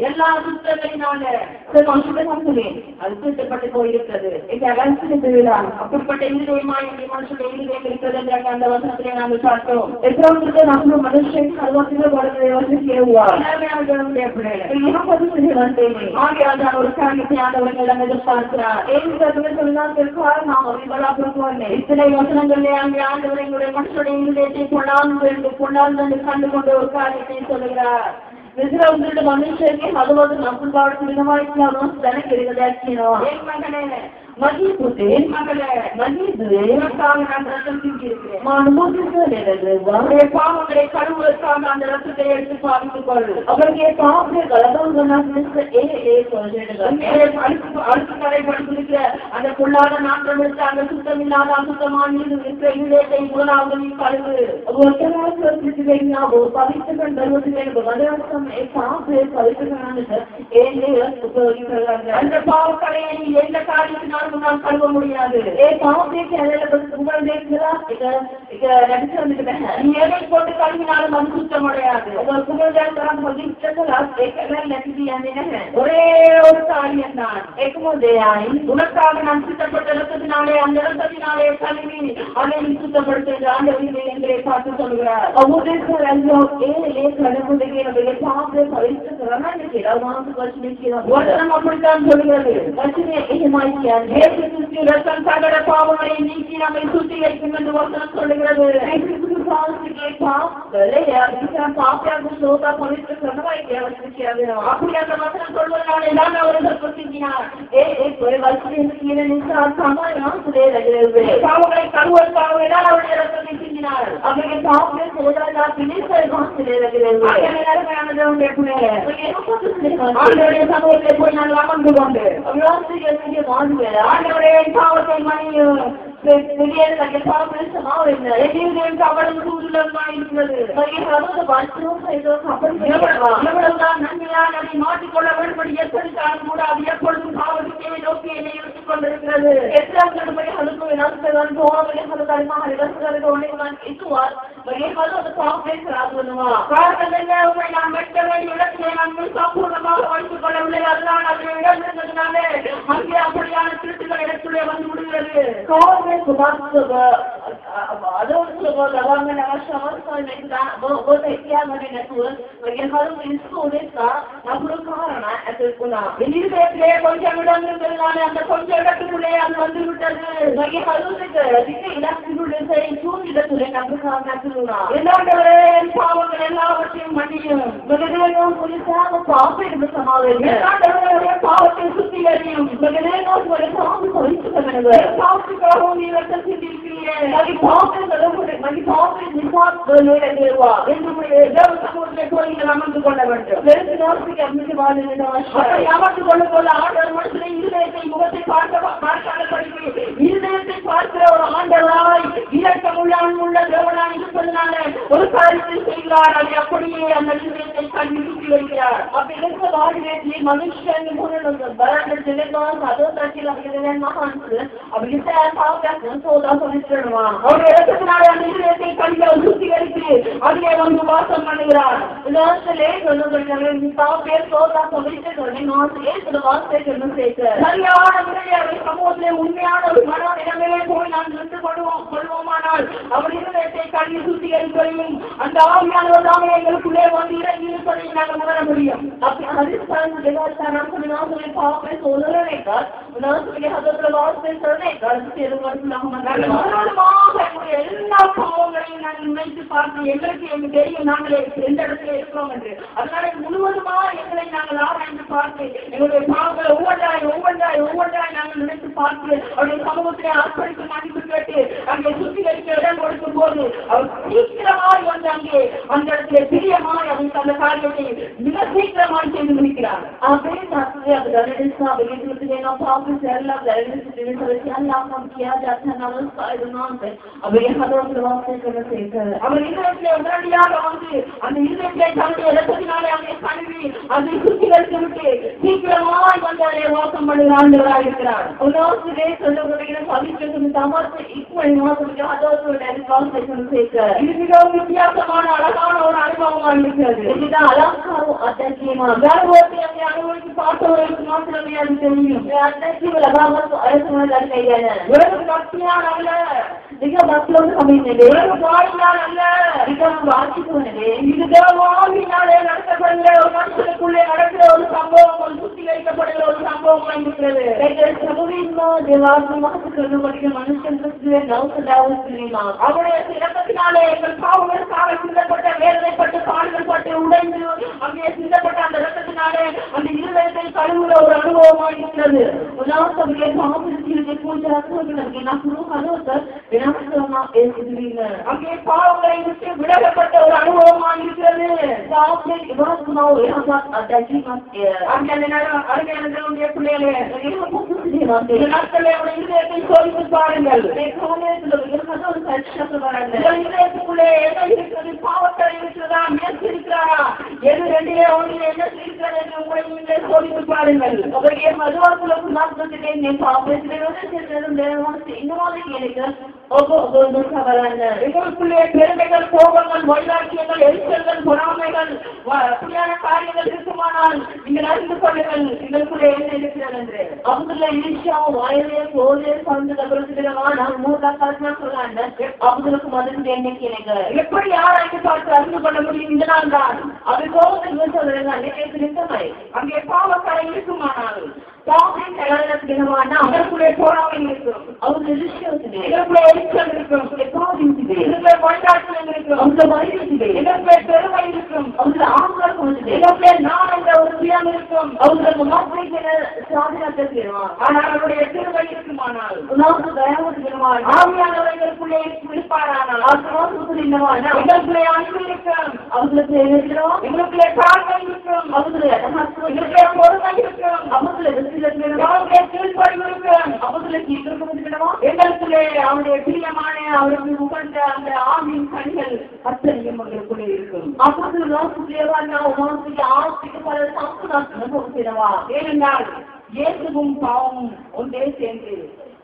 எல்லா சுத்தங்களினால அது தீட்டப்பட்டு போயிருக்கிறது. அப்படிப்பட்ட இருதயமாய் மனுஷனுடைய இருதயம் இருக்கிறது என்ற அந்த வசனத்திலே நாங்கள் பார்த்தோம். மனுஷன் ஒரு காரியத்தை ஆண்டவர்களிடம் எதிர்பார்க்கிறார். இத்தனை வசனங்களிலே அங்கே ஆண்டவர் எங்களுடைய மனுஷனுடைய இருதயத்தை கொண்டாந்து கண்டு கொண்டு ஒரு காரியத்தை சொல்லுகிறார். மனுஷனுக்கு அதுவது நம்புவாடு விதமாயிருந்தாலும் எனக்கு இருக்கிறதா மதிப்புக்கு மகளே மதிப்பு நான் ரத்தம் தீட்டிருக்கிறேன். பாவங்களை கழுவுவதற்காக அந்த ரத்தத்தை எடுத்து பாவித்துக் கொள். அவருடைய பாவத்தை அடுத்து கடைப்படுத்திருக்கிற அந்த பொல்லாத நாட்டம் எடுத்து அந்த சுத்தமில்லாத அசுத்தமான இருக்கிற இதயத்தை முதலாவது நீ கழுவு. பவித்துகள் அந்த பாவக்கடையை நீ எந்த காரியத்தினால் கழுவ முடியாது. நீ எதை போட்டு கழுவினாலும் அது சுத்தம் அடையாது. ஒரே ஒரு காரியம் தான், உனக்காக நான் சுத்தப்பட்ட ரத்தத்தினாலே அந்த ரத்தத்தினாலே கழுவி அதை நீ சுத்தப்படுத்த ஆண்டவரை எங்களை பார்த்து சொல்கிறார். அப்படித்தான் சொல்கிறது. சகல பாவங்களை நீக்கி நம்மை சுத்திகரிக்கும் என்று வசனம் சொல்லுகிறது. அப்படி அந்த வசனம் சொல்வதனாலே தான் அவர்கள் சுத்தினார். பாவங்களை கழுவதற்காக அவருடைய ரத்தத்தை சிந்தினார். அவருடைய பாவங்களை தேவனுடைய பிள்ளைகளே, ஆண்டவருடைய சமூகத்தை போய் நாங்கள் அமர்ந்து கொண்டு ஆண்டவருடைய பாவத்தை மன்னியும் மாற்றிக்கொள்ள வேண்டும்படி எத்தனைத்தாலும் கூட அது எப்பொழுதும் பாவத்தை நோக்கி என்னை எடுத்துக் கொண்டிருக்கிறது. நான் வெட்ட வேண்டிய இடத்திலே நான் சம்பூர்ணமாக வைத்துக் கொள்ளவில்லை. அதுதான் அது இழந்ததுனாலே அங்கே அப்படியான திருட்டுகள் இடத்திலே வந்து விடுகிறது. கொஞ்சம் இடம் இருந்ததுனால அந்த கொஞ்சம் இடத்தினுள்ளே அது வந்து விட்டது. பாவங்கள் எல்லாவற்றையும் மன்னியும் பாவத்தை சுத்திகரியும் அமர்ந்து கொள்ள வேண்டும். அமர்ந்து கொள்ள கொள்ள ஆண்டவர் மனசிலே இருதயத்தை முகத்தை இருதயத்தை பார்க்கிற ஒரு ஆண்டவராய் இரக்கமுள்ள அன்புள்ள தேவனாய் இருப்பதனால ஒரு காரியத்தை செய்கிறார். அதை அப்படியே அந்த இருதயத்தை கண் நிறுத்தி வைக்கிறார். அப்படி இருக்க வாழ்க்கையை மனுஷன் அவருடைய இடத்தினாலே அந்த இருதயத்தை கண்களை சுத்திகரித்து அதிலே வந்து வாசம் பண்ணுகிறார். சரியான முறையை சமூகத்திலே உண்மையான ஒரு மனம் இடமே போய் நான் நின்று கொள்வோமானால் அவர் இருதயத்தை கண்ணி சுத்திகரிப்பதையும் அந்த ஆவியானவர் தாமே எங்களுக்குள்ளே வந்து இறங்கி இருப்பதையும் நாங்கள் உணர முடியும். எல்லா பாவங்களையும் நாங்கள் நினைத்து பார்த்து எங்களுக்கு எங்களுக்கு தெரியும் நாங்கள் எந்த இடத்துல இருக்கிறோம் என்று. அதனால முழுவதுமாக எங்களை நாங்கள் ஆராய்ந்து பார்த்து எங்களுடைய பாவங்களை ஒவ்வொன்றாய் நாங்கள் நினைத்து பார்த்து அவருடைய சமூகத்திலே அர்ப்பணித்து மன்னிப்பு கேட்டு அங்கே சுத்திகரிக்க இடம் கொடுக்கும் போது அவர் சீக்கிரமாய் வந்து அங்கே அந்த இடத்துல பிரியமாய் அவங்க அந்த காரியத்தை மிக சீக்கிரமாய் செய்து முடிக்கிறார். அவர் இதயத்திலே உடனடியாக வந்து அந்த இதயத்தை தன்னுடைய இரத்தத்தினாலே அங்கே கழுவி அதை சுத்திகரித்து விட்டு சீக்கிரமாய் வந்து அதை வாசம் பண்ணுகிற ஆண்டவராக இருக்கிறார். இது மிகவும் வித்தியாசமான அழகான ஒரு அனுபவமாக இருக்கிறது. இதுதான் அலங்காரம் அத்தகைய அனுபவித்து பார்த்தவர்களுக்கு மாத்திரமே அது தெரியும். வெறும் பக்தியால் அல்ல, மிக மக்களோடு சமைந்தது, வெறும் வாயினால் அல்ல, மிக வாசிக்குவனது. இது தேவாவினாலே நடத்தப்படுகிற ஒரு மனுஷனுக்குள்ளே நடக்கிற ஒரு சம்பவம், ஒரு சுத்திகரிக்கப்படுகிற ஒரு சம்பவமாக இருக்கிறது. அவருடைய சிறப்பத்தினாலே எங்கள் பாவங்களுக்காக சிந்தப்பட்ட வேதனைப்பட்டு பாடுகள் பட்டு உடைந்து அங்கே சிந்தப்பட்ட அந்த ரத்தத்தினாலே அந்த இருதயத்தை கழுவுற ஒரு அனுபவமாக இருக்கிறது. அங்கே பாவங்களை விட்டு விலகப்பட்ட ஒரு அனுபவமாக இருக்கிறது. சோதித்து பாருங்கள். பாவத்தை இருக்கிறதா, முயற்சி இருக்கிறாரா, எது ரெண்டிலே ஒன்றிலே என்ன இருக்கிறது என்று உங்களை நீங்களே சோதித்து பாருங்கள். எங்களுக்குள்ளே பெருமைகள், கோபங்கள், வைராக்கியங்கள், எரிச்சல்கள், பொறாமைகள், காரியங்கள் இருக்குமானால் நீங்கள் அறிந்து கொள்ளுங்கள் எங்களுக்குள்ளே என்ன இருக்கிறது என்று. அப்துல்லா ஈஷா வாயிலே போதே சந்தத பிரசிதமான மூல கல்பனா சொல்றாங்க. அப்துலுக்கு மதன் எண்ணிக்கை எப்படி யாரைக்கு பார்த்து அறிந்து கொள்ள முடியும்? இந்த நாள் தான் அது கோபத்தை சொல்றாங்க. அங்கே பாவக்கரை இருக்குமானால் அதற்குள்ளே போராமை இருக்கும், அவருடைய இதற்குள்ளே எரிச்சல் இருக்கும், இதற்குள்ளே கொண்டாட்டம் இருக்கும், இதற்குள்ளே பெருமை இருக்கும், அவருடைய ஆங்காரம் இதற்குள்ளே நான் என்ற ஒரு சுயம் இருக்கும், அவர்களுக்கு மாற்ற சாதனத்திருவார். ஆனால் அவருடைய பெருமை இருக்குமானால் ஆவியானவர்களுக்குள்ளே இருப்பாரானால் இதற்குள்ளே அன்பு இருக்கும், அவர்களுக்கு இருக்கிறோம், எங்களுக்குள்ளே தாழ்மை இருக்கும், அவர்களுடைய அடமாற்றம், எங்களுக்குள்ளே பொறுமை இருக்கும், அவர்களுடைய வெற்றிகள், அவர்களுடைய கீழ்ப்படிவு இருக்கும், அவர்களுக்கு இருக்கிறோம், எங்களுக்குள்ளே அவருடைய பிரியமான அவருக்கு உகந்த அந்த ஆவின் கனிகள் அத்தனையும் எங்களுக்குள்ளே இருக்கும். அவர்கள் வாசிக்கு ஆசிக்கு பல சாப்பிட்டு அனுபவிக்கிறவா. ஏனென்றால் இயேசுவும் பாவமும் ஒன்றே சேர்ந்து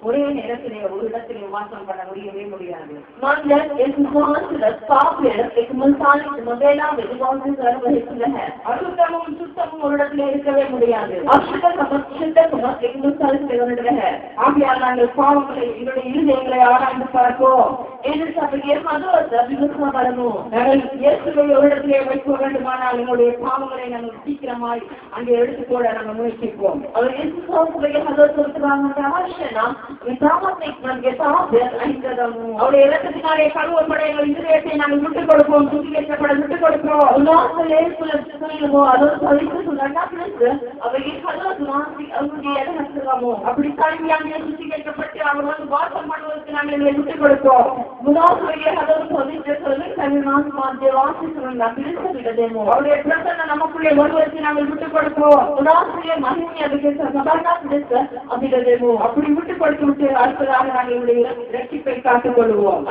ஒரே நேரத்திலே ஒரு இடத்திலே வாசம் பண்ண முடியவே முடியாது. அசுத்தமும் சுத்தமும் ஒரு இடத்திலே இருக்கவே முடியாது. ஆகையால் நாங்கள் பாவங்களை எங்களுடைய இருதயங்களை ஆராய்ந்து பார்ப்போம். நாங்கள் இயேசுவை ஒரு இடத்திலே வைக்க வேண்டுமானால் எங்களுடைய பாவங்களை நாங்கள் சீக்கிரமாய் அங்கே எடுத்துக்கொள்ள நாங்கள் முயற்சிப்போம். அவர் அவருடைய இரத்தத்தினாலே கழுவப்பட எங்கள் இதயத்தை நாங்கள் விட்டுக் கொடுப்போம், சுத்திகரிக்கப்பட விட்டுக் கொடுப்போம். அப்படி கல்வியாங்கே சுத்திகரிக்கப்பட்டு அவர் வந்து வாசம் பண்ணுவதற்கு நாங்கள் எங்களை விட்டுக் கொடுப்போம். அவருடைய பிரசன்ன நமக்குள்ளே வருவதற்கு நாங்கள் விட்டுக் கொடுப்போம். அப்படி விட்டுக் கொடுத்து விட்டு அடுத்ததாக நாங்கள் என்னுடைய இரட்சிப்பை காத்துக் கொள்வோம்.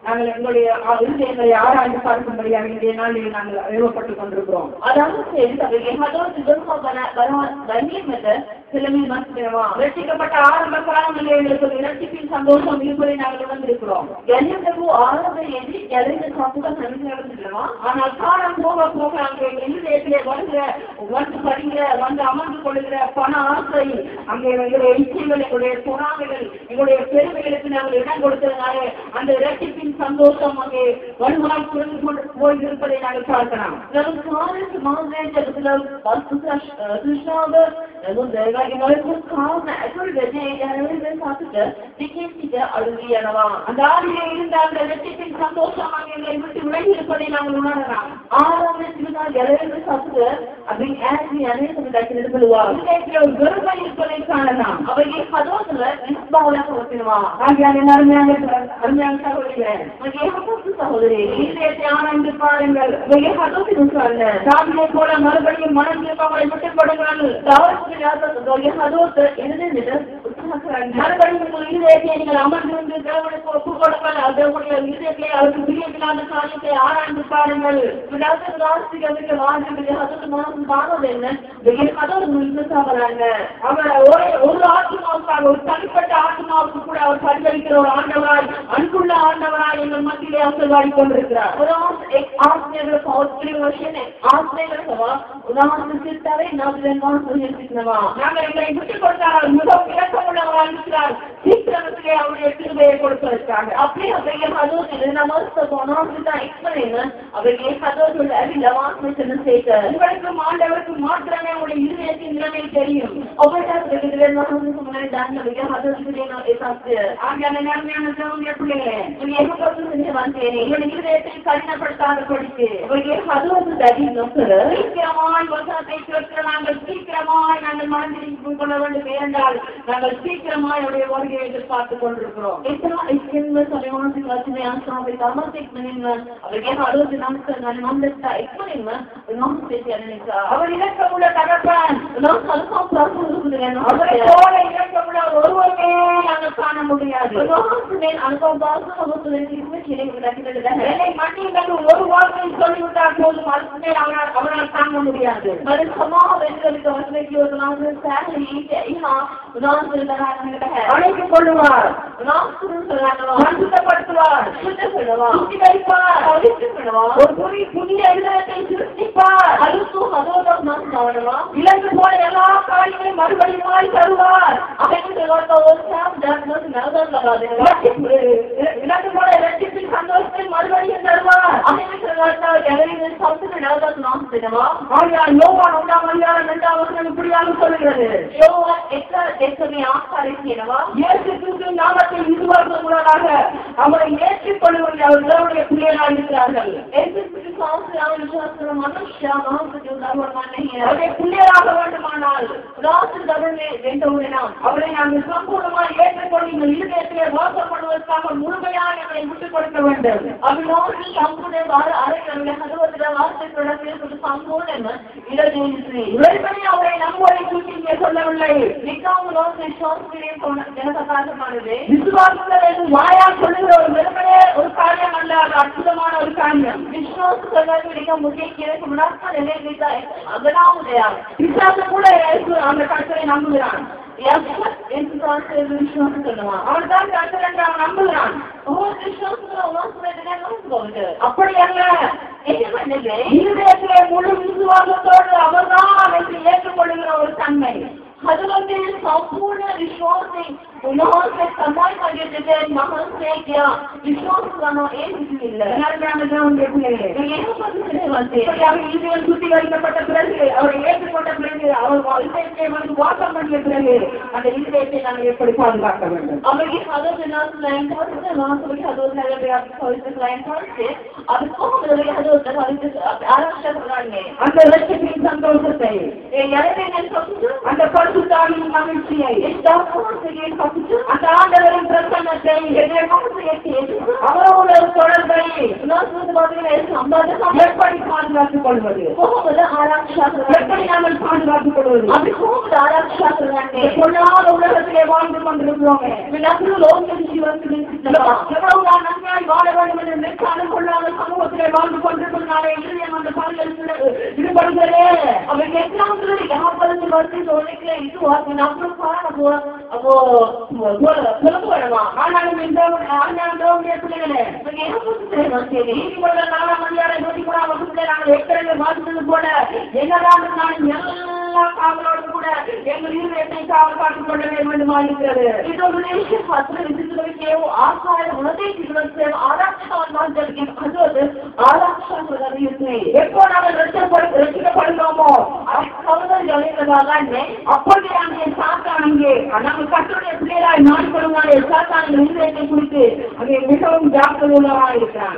நாங்கள் எங்களுடைய இருதயங்களை ஆராய்ந்து பார்க்கும்படியாக இன்றைய நாளில் நாங்கள் அறிவப்பட்டுக் கொண்டிருக்கிறோம். அதாவது ரட்சிக்கப்பட்ட ஆரம்ப காலங்களில் எங்களுக்கு இரட்சிப்பின் சந்தோஷம் இருப்பதை நாங்கள் உணர்ந்திருக்கிறோம். ஆனால் காலம் போக போக அங்கே இருதயத்திலே வருகிற வந்து படிக்கிற வந்து அமர்ந்து கொள்கிற பண ஆசை, அங்கே எங்களுடைய இச்சைகள், எங்களுடைய பொறாமைகள், எங்களுடைய பெருமைகளுக்கு நாங்கள் இடம் கொடுத்ததுனால அந்த இரட்சிப்பின் சந்தோஷம் அங்கே வருமானம் குறைந்து கொண்டு போயிருப்பதை நாங்கள் பார்க்கலாம். அந்த ஆவிலே இருந்த அந்த இரட்சிப்பின் சந்தோஷம் அங்கே எங்களை விட்டு விலகி இருப்பதை நாங்கள் உணரலாம். வெறுமை இருப்பதை காணலாம். அவையே அருமையான சகோதரி இதயத்தை ஆராய்ந்து பாருங்கள். சாமியை போல மறுபடியும் மனம் அவரை விட்டுக் கொடுங்கள். மறுபடியும் உங்கள் இதயத்தை நீங்கள் அமர்ந்திருந்து தேவனுக்கு ஒப்புக் கொடுங்கள். அதனுடைய இதயத்தை அவருக்கு பிரியமில்லாத காரியத்தை ஆராய்ந்து பாருங்கள். ஒரு ஆத்மாவுக்காக, ஒரு தனிப்பட்ட ஆத்மாவுக்கு கூட அவர் பரிசளிக்கிற ஒரு ஆண்டவராய், அன்புள்ள ஆண்டவராய் எங்கள் மத்தியிலே ஆசீர்வாடி கொண்டிருக்கிறார். நாங்கள் எங்களை விட்டுக் கொடுத்தால் மிகவும் இறக்கமுள்ளவராக இருக்கிறார். சீக்கிரத்திலே அவருடைய கிருபையை கொடுப்பதற்காக அப்படியே உங்களுக்கும் ஆண்டவருக்கும் மாத்திரமே உங்களுடைய இருதயத்தின் நிலைமை தெரியும். கடினப்படுத்தாத படித்து சீக்கிரமாய் நாங்கள் மனதில் கொள்ள வேண்டும். ஏனென்றால் நாங்கள் சீக்கிரமாய் அவருடைய வருகையை எதிர்பார்த்துக் கொண்டிருக்கிறோம். அவர் இலக்கமுள்ள தகப்பன், அவரை போல இலக்கமுள்ள ஒருவருமே நாங்கள் காண முடியாது. ஒரு வார்த்தை சொல்லிவிட்டால் போதும், அதுக்கு மேல் அவரால் தாங்க முடியாது. அழைத்துக் கொள்ளுவார், சுத்தப்படுத்துவார், ஒரு புதிய இதயத்தை சிருஷ்டிப்பார். இலக்கு போல எல்லா காரியங்களையும் மறுபடியும் தருவார். இலக்கு போல இரட்சிப்பின் சந்தோஷத்தை மறுபடியும் தருவார். சொல்லுகிறது நாமத்தை விசுவாசம் மூலமாக அவரை ஏற்றுக்கொள்வதில் அவர்களுடைய பிள்ளைகளாக இருக்கிறார்கள். பிள்ளைகளாக வேண்டுமானால் அவரை நாங்கள் சம்பூர்ணமாக ஏற்றுக்கொண்டு இந்த இருதயத்திலே வாசம் பண்ணுவதற்காக முழுமையாக எங்களை விட்டு விட்டுக் கொடுக்க வேண்டும். அவனோடு சம்பூர்ண அறைகளை கதவத்தில் வார்த்தைகளுடன் சம்பூர்ணம் இலஜெயிச்சு இவர்களை அவரை நம்மோரை கூட்டி இங்கே சொல்லவில்லை. நிக்காமலோடு விசுவாசத்திலே ஜனசகாசமானது விசுவாசங்கள் என்று வாயால் சொல்லுகிற ஒரு வெறுமனே ஒரு காரியம் அல்ல, அது அற்புதமான ஒரு காரியம். விசுவாச முக்கிய முன்னாள் நிலையில அகலாமுதையா விசுவாசம் கூட அந்த கருத்தை நம்புகிறான். விசுவாசம் சொல்லுவான். அவன் தான் கருத்து என்று அவன் நம்புகிறான். அப்படி அல்ல, இருதயத்திலே முழு விசுவாசத்தோடு அவர்தான் என்று ஏற்றுக்கொள்ளுகிற ஒரு தன்மை. அது संपूर्ण विश्वास से उन्होंने समय करते महान से क्या विश्वास करना एक இல்லை. இதயம் சுத்திகரிக்கப்பட்ட பிறகு அவரை ஏற்றுக்கொண்ட பிறகு அவர் வாழ்க்கையை வந்து வாசம் பண்ணிய பிறகு அந்த இதயத்தை நாங்கள் எப்படி பாதுகாக்க வேண்டும்? அவருக்கு அதற்கு லைன் பார்த்து வாசலுக்கு அது லைன் பார்த்து அதுக்கும் ஆராய்ச்சி அந்த லட்சத்தின் சந்தோஷத்தை அந்த பரிசுத்தாவின் மகிழ்ச்சியை அந்த ஆண்டவரின் பிரசன்னத்தை அவரோட தொடர்பை எப்படி பாதுகாத்துக் கொள்வது? எப்படி நாங்கள் பாதுகாத்துக் கொள்வது? பொல்லாத உலகத்திலே வாழ்ந்து கொண்டிருக்கிறோமே, எவ்வளவுதான் நன்மையாய் வாழ வேண்டும் என்று நெற்காலம் கொள்ளாத சமூகத்திலே வாழ்ந்து கொண்டிருக்கிறனாலே இதயம் அந்த பாலியல் ஈடுபடுகிறதே. அவருக்கு எத்தனை வருஷம் தோணிக்கல இது நம்ம அப்போ சொல்லப்படுமா ஆனாலும் இந்த பிள்ளைகளே நாலாம் மணியாரை நோக்கி கூட அவர்களுக்கு நாங்கள் ஏற்கனவே வாசித்தது போல என்னதான் எல்லா காவலோடு கூட எங்கள் இருதயத்தை காவல் காத்துக் கொள்ள வேண்டுமா இருக்கிறது. இதோட ஆசார உணவை எப்போ நாங்கள் ரசிக்கப்படுகிறோமோ அப்பொழுது அங்கே சாத்தான் அங்கே நாங்கள் கற்றுடைய பிள்ளைகளாய் மாறிக்கொள்ளுமாறு சாத்தான் இருதயத்தை குறித்து அங்கே மிகவும் ஜாக்கிரதையாக இருக்கிறான்.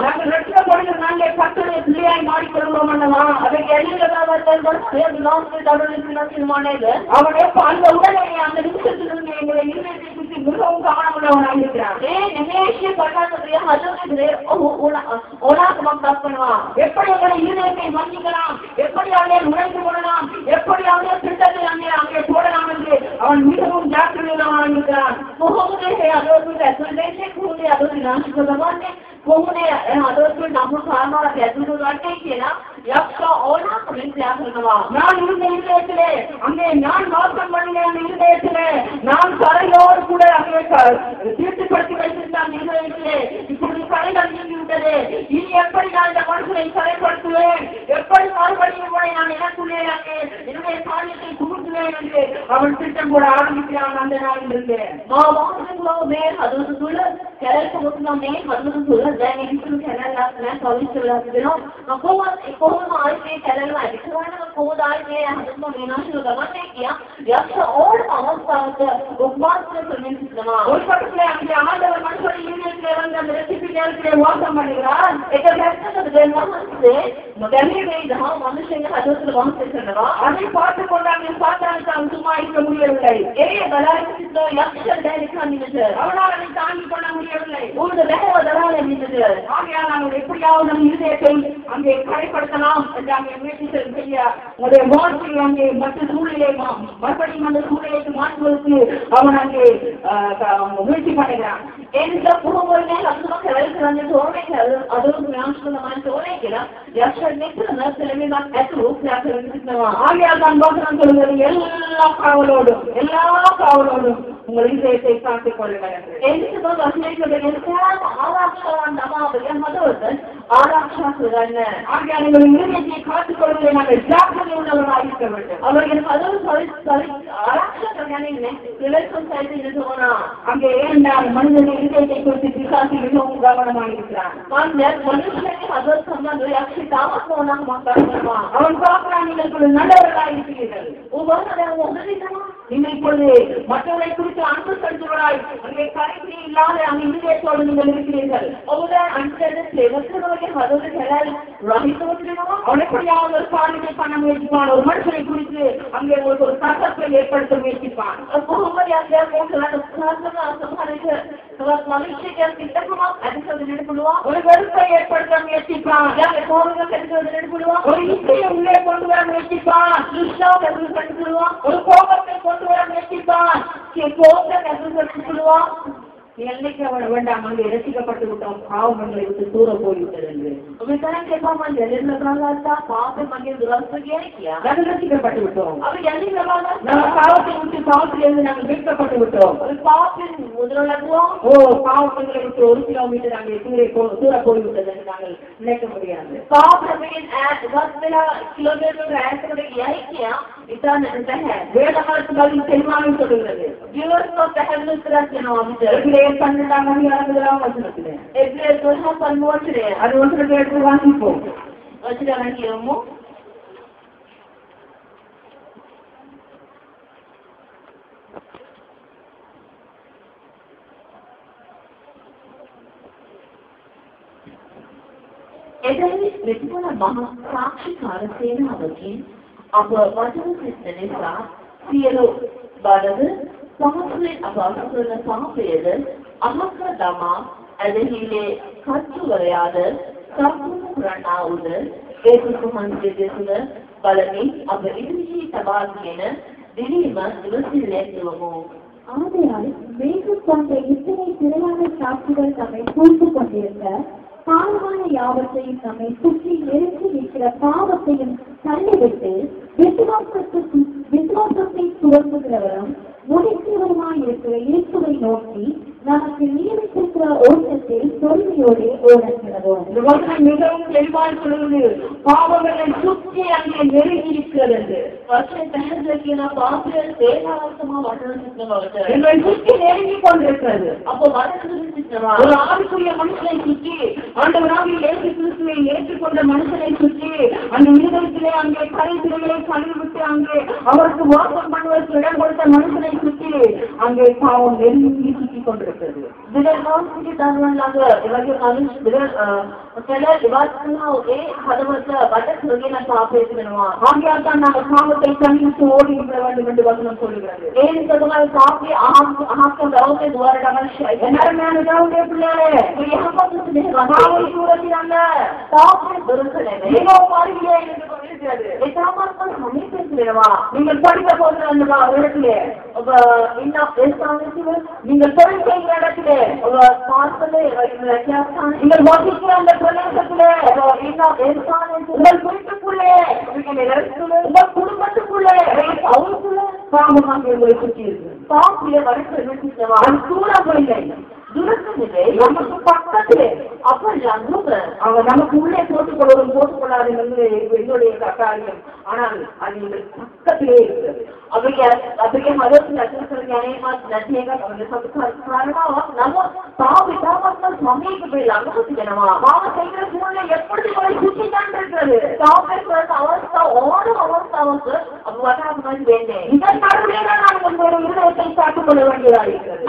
நாங்கள் ரசிக்கப்படுகிற நாங்கள் கற்றுடைய பிள்ளையாய் மாறிக்கொள்கிறோம் அல்லவா? அவன் எப்ப அந்த உடனே அந்த நிமிஷத்திலிருந்து எங்களை இருதயத்தை குறித்து மிகவும் கவனமுள்ளவனாக இருக்கிறான். எப்படி அவனை இருதயத்தை மன்னிக்கலாம், எப்படி அவனை நுழைந்து கொள்ளலாம், எப்படி அவனை திட்டத்தை அங்கே போடலாம் என்று அவன் மிகவும் ஜாக்கிரதையாக இருக்கிறான். நான் இருந்த இருதயத்திலே அங்கே நான் வாசம் பண்ணின அந்த இருதயத்திலே நான் கரையோடு கூட அங்கே தீர்த்துப்படுத்தி வைத்திருந்தான் இருதயத்திலே இப்படி கரைகள் நீங்கிவிட்டது. இனி எப்படி நான் இந்த மனுஷனை கரைப்படுத்துவேன், எப்படி மறுபடியும் கூட நான் எனக்குள்ளே அங்கே என்னுடைய காரியத்தை குமுத்துவேன் என்று அவன் திட்டம் கூட ஆரம்பிக்கிறான். அந்த நாளில் இருந்து ஒரு பக்கத்துல அங்கே ஆண்டவர் மனுஷனை யூனியன்ல வந்து அந்த ரெசிபி நேரத்திலே வாசம் பண்ணுகிறார். அதை பார்த்துக் கொண்டாங்க சாத்தானுக்கு சும்மா இருக்க முடியவில்லை. அவனால் அதை தாங்கிக் கொள்ள முடியவில்லை. ஆகையால் நாங்கள் எப்படியாவது நம் இருதயத்தை அங்கே கரைப்படுத்தலாம் என்று அங்கே முயற்சி செய்ய உங்களுடைய வாழ்க்கையை அங்கே மற்ற சூழ்நிலை மறுபடியும் அந்த சூழ்நிலைக்கு மாற்றுவதற்கு அவன் அங்கே முயற்சி பண்ணுகிறான். ஆகையால் தான் வாசனம் சொல்கிறது எல்லா காவலோடும் உங்கள் இதயத்தை காத்துக் கொள்ளுங்கள். ஆகையால் உங்கள் இதயத்தை காத்துக் கொள்வதை நாங்கள் ஜாக்கிரதை உள்ளவர்களாக இருக்க வேண்டும். அங்கே ஏனென்றால் மனிதனின் இதயத்தை குறித்து பிசாசு மிகவும் கவனமாக இருக்கிறான். அவன் பார்க்கிறான் நீங்கள் நல்லவர்களாக இருக்கிறீர்கள். நீங்கள் இப்பொழுது மற்றவர்களை குறித்து அன்பு செலுத்துவதாய் அங்கே கரைக்கு இல்லாத அந்த இருதயத்தோடு நீங்கள் இருக்கிறீர்கள். அவனைப்படியாவது ஒரு காரியத்தை பண்ண முயற்சிப்பான். ஒரு மனுஷனை குறித்து அங்கே உங்களுக்கு ஒரு கசப்பை ஏற்படுத்த முயற்சிப்பான். ஒரு வெறுப்பை ஏற்படுத்த முயற்சிப்பான். ஒரு இசையை உள்ளே கொண்டு வர முயற்சிப்பான். ஒரு கோபத்தை கொண்டு வர முயற்சிப்பான். என்னைக்கு அவனை வேண்டாம் அங்கே இரசிக்கப்பட்டு விட்டோம், பாவம் எங்களை விட்டு தூர போய்விட்டது என்று ரசிக்கப்பட்டு விட்டோம். பாவத்தை விட்டு பாவத்திலிருந்து நாங்கள் மீட்கப்பட்டு விட்டோம். பாவம் எங்களை விட்டு 1 கிலோமீட்டர் நாங்கள் தூர போய்விட்டது என்று நாங்கள் நினைக்க முடியாது. வேதகாலத்து பதில் தெளிவாக சொல்லுகிறது. அது ஒன்று எடுத்து வாசிப்போம். ಸಾಕ್ಷಿಕಾರತೆಯನ್ನು ಅವರಿಗೆ ವಚನ ಸಿದ್ಧನಿಸ ಸಿಯಲು ಬರದು ಸಾಹಸೆ ಅಭಾಸನ ಸಾಹಸೆಯದು ಅಹಕ ದಮ ಅದಹಿಲೆ ಖರ್ಚುವರೆಯಾದ ಸಂಪೂರ್ಣಾವುದು ಏಕಕು ಹಂಚಿದ ಬಲನೆ ಅವ ಇದ್ರಿಸಿ ತಬಾಗಿನ ದಿನೀಮ ದಿವಸಿಲೆಂದುವಮು. ஆகையால் மேலும் போன்ற இத்தனை திரளான சாட்சிகள் தம்மை சூழ்ந்து கொண்டிருக்க பாவமான யாவற்றையும் நம்மை சுற்றி நெருங்கி நிற்கிற பாவத்தையும் தள்ளிவிட்டு விசுவாசத்தை துவங்குகிறவரும் முடிக்கிறவருமாயிருக்கிற இயேசுவை நோக்கி நமக்கு நியமித்திருக்கிற ஓட்டத்தில் பொறுமையோடு ஓடுகிறோம். இந்த வசனம் மிகவும் தெளிவாக சொல்லுவது பாவங்களை சுற்றி அங்கே நெருங்கி இருக்கிறது. எங்களை சுற்றி நெருங்கி கொண்டிருக்கிறது. அப்போ ஒரு ஆவிக்குரிய மனுஷனை சுற்றி ஆண்டவராக இயேசு கிறிஸ்துவை ஏற்றுக்கொண்ட மனுஷனை சுற்றி அந்த இருதயத்திலே அங்கே கரைதிரைகளை கழுவிவிட்டு அங்கே அவருக்கு வாசம் பண்ணுவதற்கு இடம் கொடுத்த மனுஷனை சுற்றி அங்கே பாவம் நெருங்கி சுற்றி கொண்டிருக்கிறது. பாவத்தை கண்டித்து ஓடுகின்ற வேண்டும் என்று வசனம் சொல்லுகிறது. நீங்கள் படிக்க போகிற இடத்திலே நீங்கள் தொழில் செய்கிற இடத்திலே நீங்கள் வசிக்கிற அந்த பிரதேசத்திலே உங்கள் வீட்டுக்குள்ளே உங்கள் குடும்பத்துக்குள்ளே அவருக்குள்ள பாவமாக உங்களை சுற்றி இருக்கு. பாவத்திலே வரைக்கும் அது தூரமில்லை, நமக்கு பக்கத்திலே. அப்படிலாம் அவங்க நமக்கு உள்ளே போட்டுக் கொள்ளாது என்னுடைய காரியம். ஆனால் அது எங்கள் பக்கத்திலே இருக்கிறது. ಅವರಿಗೆ ಮದತ್ತು நம்ம பாவத்தை சமயக்கு போய் அனுமதிக்கணுமா? பாவம் செய்கிற சூழ்நிலை எப்படி சுற்றித்தான் இருக்கிறது. அவஸ்தா ஓடும் அவஸ்தாவுக்கு வேண்டேன். இதன் நடுவே தான் நான் உங்களுடைய இருதயத்தை காட்டுக் கொள்ள வேண்டியதாக இருக்கிறது.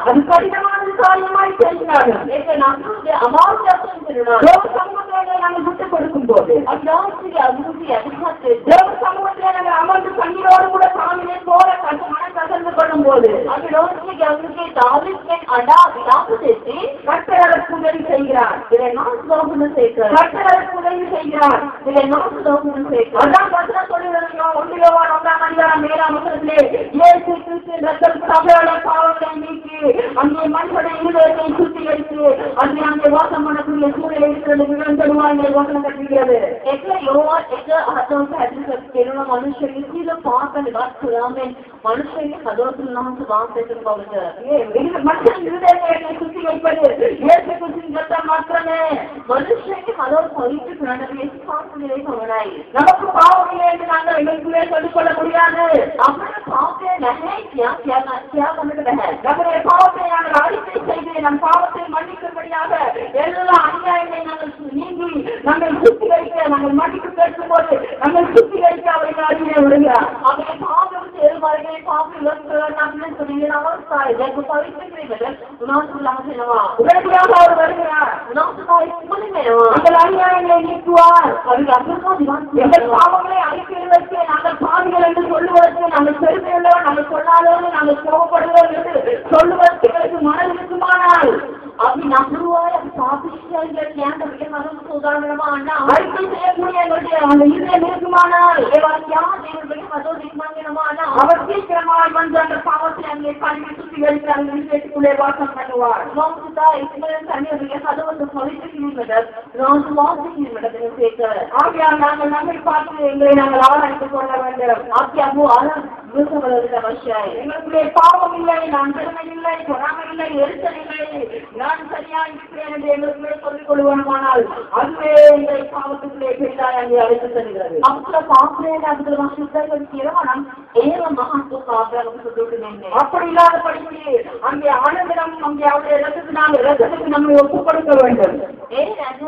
அது கடினமான காரியமாய் பேசினார்கள். நாங்கள் விட்டுக் கொடுக்கும் போது சமூகத்திலே நாங்கள் அமர்ந்து கண்ணீரோடு கூட சாமியை போல மனம் கசந்து கொள்ளும் போது கர்த்தருக்கு உதவி செய்கிறார். கர்த்தருக்கு உதவி செய்கிறார். அதான் வசனம் சொல்லுகிறோம். 1 யோவான் 1:7 இயேசு கிறிஸ்து ரத்தம் சபையோட பாவங்களை நீக்கி அங்கே மனுஷனை இருதயத்தை சுத்திகரித்து அங்கே அங்கே வாசம் பண்ணக்கூடிய சூழ்நிலை இருக்கிறது. விவரம் தருவாங்க வாசனம் கட்டுகிறது. மனுஷன் இருதயத்தை சுத்தி வைப்பது இயேசு கிறிஸ்துவின் ரத்தம் மாத்திரமே. மனுஷனுக்கு அதோடு பவித்து பிறந்தவரை பாவத்திலே கவனாய் நமக்கு பாவம் இல்லை என்று நாங்கள் எங்களுக்குள்ளே சொல்லிக் கொள்ள முடியாது. अपने पाप के नहीं क्या क्या क्या करने है நம்முடைய பாவத்தை நாங்கள் அறிக்கை செய்து நம் பாவத்தை மன்னிக்கும்படியாக எல்லா அநியாயங்களை நாங்கள் நீங்கி நாங்கள் சுத்திகரிக்க நாங்கள் மன்னிப்பு கேட்கும் போது நாங்கள் சுத்திகரிக்க அவர்கள் அறிவியை விடுகிறார். अपने पाप से वर्गे पाप लक्षण अपने शरीर अवस्था है जब पवित्र क्रिया उनास लाभ सेवा உடனடியாக அவர் வருகிறார். उनास का मन में நாங்கள் அநியாயங்களை நீக்குவார். अभी अपने को दिमाग எங்கள் பாவங்களை அறிக்கையிற்கு நாங்கள் பாவிகள் என்று சொல்லுவதற்கு நாங்கள் பெருமையுள்ளவர் நாங்கள் சொல்லாதவர்கள் நாங்கள் கோபப்படுகிறோம் என்று சொல்லுவதற்கு எங்களுக்கு மனம் இருக்குமானால் अभी नपुरुआय पापिष्य क्या करके मனம் सुधारणமா அண்ணா அறிக்கை செய்யக்கூடிய எங்களுடைய அந்த இதயம் இருக்குமானால் ஏவா क्या தேவனுடைய மதோ நிர்மாணமா அண்ணா அவர் சீக்கிரமாய் வந்து அந்த பாவத்தை அங்கே கழுவி சுத்திகரித்து அந்த வீட்டுக்குள்ளே வாசம் பண்ணுவார். नौकता एक्सपीरियंस करने के साथ वो तो पवित्र की मदद रोज वास की मदद से कर ஆகையால் நாங்கள் நம்மை பார்த்து எங்களை நாங்கள் ஆராய்ந்து கொள்ள வேண்டும். आप क्या वो आना दूसरा बदल का विषय है எங்களுக்குள்ளே பாவம் இல்லை, நான் பெருமை இல்லை, பொறாமை இல்லை, எரிச்சல் இல்லை, நான் சரியா இருக்கிறேன் என்று எங்களுக்குள்ளே சொல்லிக் கொள்வோமானால் அதுவே எங்களை பாவத்துக்குள்ளே பெரிதாய் அங்கே அழைத்து செல்கிறது. आपका पाप है आपके वास्तविकता को केवल एवं महत्व का आपको सुदूर नहीं அப்படி இல்லாதபடிக்கு அங்கே ஆனந்தம் அங்கே அவருடைய ரத்தத்துக்கு நம்மை ஒப்புக் கொடுக்க வேண்டும். ए राजू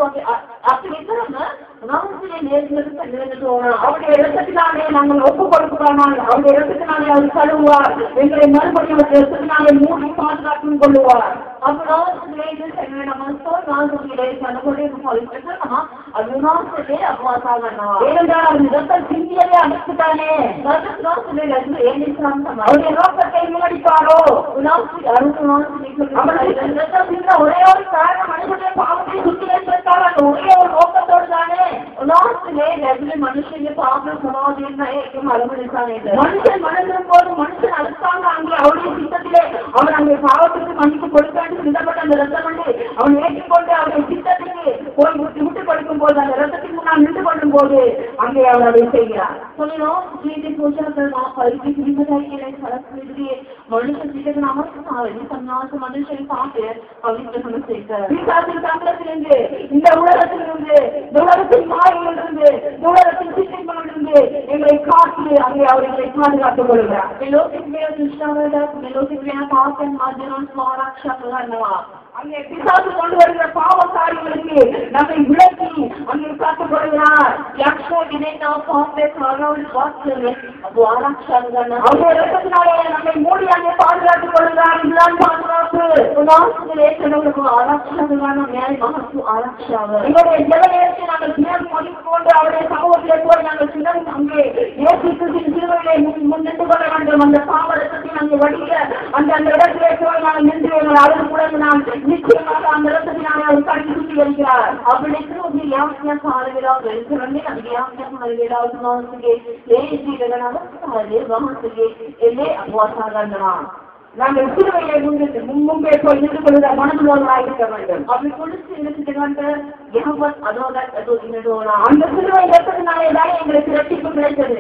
आपके इधर ना நமக்கு நேர்ந்தது கண்டது போனா அவருடைய ரத்தத்தினாலே நாங்கள் ஒப்புக் கொடுக்கிறோமால் அவருடைய ரத்தத்தினாலே அவர் கழுவுவார். எங்களை மறுபடியும் அவருடைய ரத்தத்தினாலே மூடி பாதுகாத்துக் கொள்ளுவார். அப்புறம் இது செல்வ நமஸ்தோ நான் சொல்லிடே கனகோடைய பவித்திரமா அதுனாசே அவாசாகனா ஏனென்றால் அவர் ரத்தம் சிந்தியதை அடைத்துட்டானே. அவருடைய நோக்கத்தை முன்னடிப்பாரோ ஒரே ஒரு காரணம் மனிதனுடைய பாவத்தை சுத்திகரிப்பதற்காக அந்த ஒரே ஒரு நோக்கத்தோடு தானே மனுஷன் பாவ சமாதியம் மனுஷன் மனதிலும் போது மனுஷன் அடுத்தாங்க அங்கே அவருடைய சித்தத்திலே அவன் அங்கே பாவத்துக்கு மன்னிப்பு கொடுக்க வேண்டும் சிந்தப்பட்ட அந்த ரத்தம் வந்து அவன் ஏற்றிக்கொண்டு அவருடைய சித்தத்துக்கு போய் விட்டு கொடுக்கும் போது அந்த ரத்தத்துக்கு முன்னால் நின்று கொள்ளும் போது அங்கே அவர் அதை செய்கிறார். மனுஷன் சித்தக்கு நமஸ்காரம் சன்னாச மனுஷன் பார்த்து பவித்திர காலத்திலிருந்து இந்த உலகத்திலிருந்து இந்த உலகத்தின் மாயிலிருந்து இந்த உலகத்தின் சித்தங்களிலிருந்து எங்களை காத்து அங்கே அவர்களை பாதுகாத்துக் கொள்கிறார். அங்கே பிசாசு கொண்டு வருகிற பாவக்காரிகளுக்கு நம்மை விளக்கி அங்கே காத்துக் கொள்கிறார். அவருடைய ரத்தத்தினாலே நம்மை மூடி அங்கே பாதுகாத்துக் கொள்கிறார். இதுதான் பாதுகாப்பு. எங்களுடைய ஜெபநேரத்தை நாங்கள் தினம் முடித்துக் கொண்டு அவருடைய சமூகத்திலே போய் நாங்கள் சிலம் அங்கே சிறுவையிலே முன்னின்று கொள்ள வேண்டும். அந்த பாவ ரத்தத்தை நாங்கள் வடிக்க அந்த இடத்திலே போய் நாங்கள் நின்று எங்கள் அழுது கூட நாம் நிச்சயமாக அந்த ரத்தத்தினாலே அவர் கட்டி சுற்றி வருகிறார். अपने को भी यात्रा सारे वेला वेलकमने नदी यात्रा सारे वेला उन्होंने के ले जी लगना सारे वहां से ले अवासा करना நாங்கள் சிறுவையை முன்பே போய் நின்று கொள்கிற மனதுள்ளவர்களாக இருக்க வேண்டும். அப்படி கொடுத்து அந்த சிறுவை ரத்தத்தினாலே தான் எங்களுக்கு ரட்சிப்பு கிடைத்தது.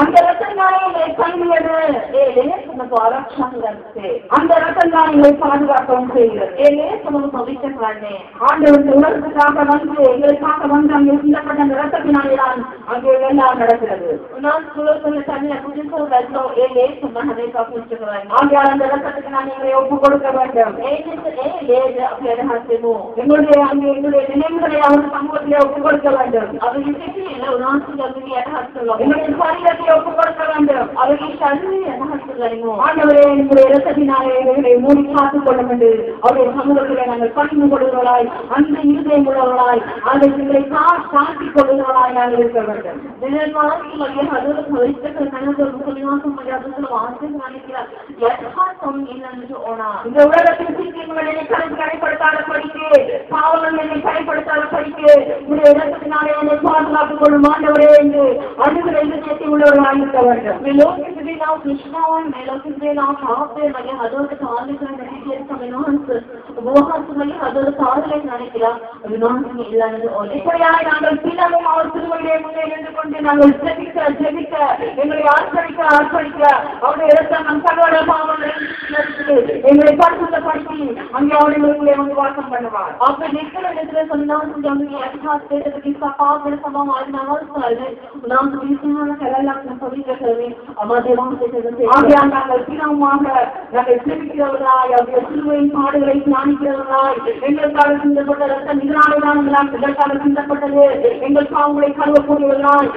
அந்த ரத்தத்தினாலே எங்களை கல்வியது. அந்த ரத்தம் தான் எங்களை பாதுகாக்கவும் செய்கிறது. ஆண்டவருக்கு உலகத்துக்காக வந்து எங்களுக்காக வந்து அங்கே சிந்தப்பட்ட அந்த ரத்தத்தினாலே தான் அங்கே எல்லாம் நடக்கிறது. அந்த ரத்தத்துக்கு நான் எங்களை ஒப்புக் கொடுக்க வேண்டும். எங்களுடைய நினைவுகளை அவர் சமூகத்திலே ஒப்புக் கொடுக்க வேண்டும். எங்களுடைய சரீரத்தை ஒப்புக் கொடுக்க வேண்டும். ஆண்டவரே எங்களுடைய ரத்தத்தினாலே எங்களை மூடி காத்துக் கொள்ள வேண்டும். அவருடைய சமூகத்திலே நாங்கள் பணிந்து கொள்கிறவர்களாய் அந்த இருதயம் உள்ளவர்களாய் அதை எங்களை காட்டிக் கொள்கிறவர்களாய் நாங்கள் இருக்க வேண்டும். இந்த உலகத்தில் சீக்கிரங்களை கடைப்படுத்தாத படிக்கு பாவங்களை கடைப்படுத்தாத படிக்கு உடைய இடத்தினாலே என்னை பாதுகாத்துக் கொள்ளும் ஆண்டவரே என்று அணுகிற இதயத்தை உள்ளவர்களாக இருக்க வேண்டும். இப்படியாக நாங்கள் தினமும் அவர் திருமணியை முன்னே நின்று கொண்டு நாங்கள் ஜெபிக்க எங்களை ஆச்சரிக்க பலிக்க அர்ப்பணிக்க அவருடைய இரத்தம் நம் சகல பாவங்களை எங்களை பரிசுத்தப்படுத்தி அங்கே அவர்களுக்குள்ளே வந்து வாசம் பண்ணுவார். After Nicola Nicola announced on the Atlas state of the Kisapa, and some of our outside, announced the Nissan Kerala and Pavika serving, Amadeva state of the நாங்கள் தினமாக நாங்கள் சிரிக்கிறவர்களாய் அவருடைய சிலுவையின் பாடுகளை தியானிக்கிறவர்களாய் எங்களுக்காக சிந்தப்பட்ட ரத்தம் இதனால்தான் இதற்காக சிந்தப்பட்டது எங்கள் பாவங்களை கழுவக்கூடியவர்களாய்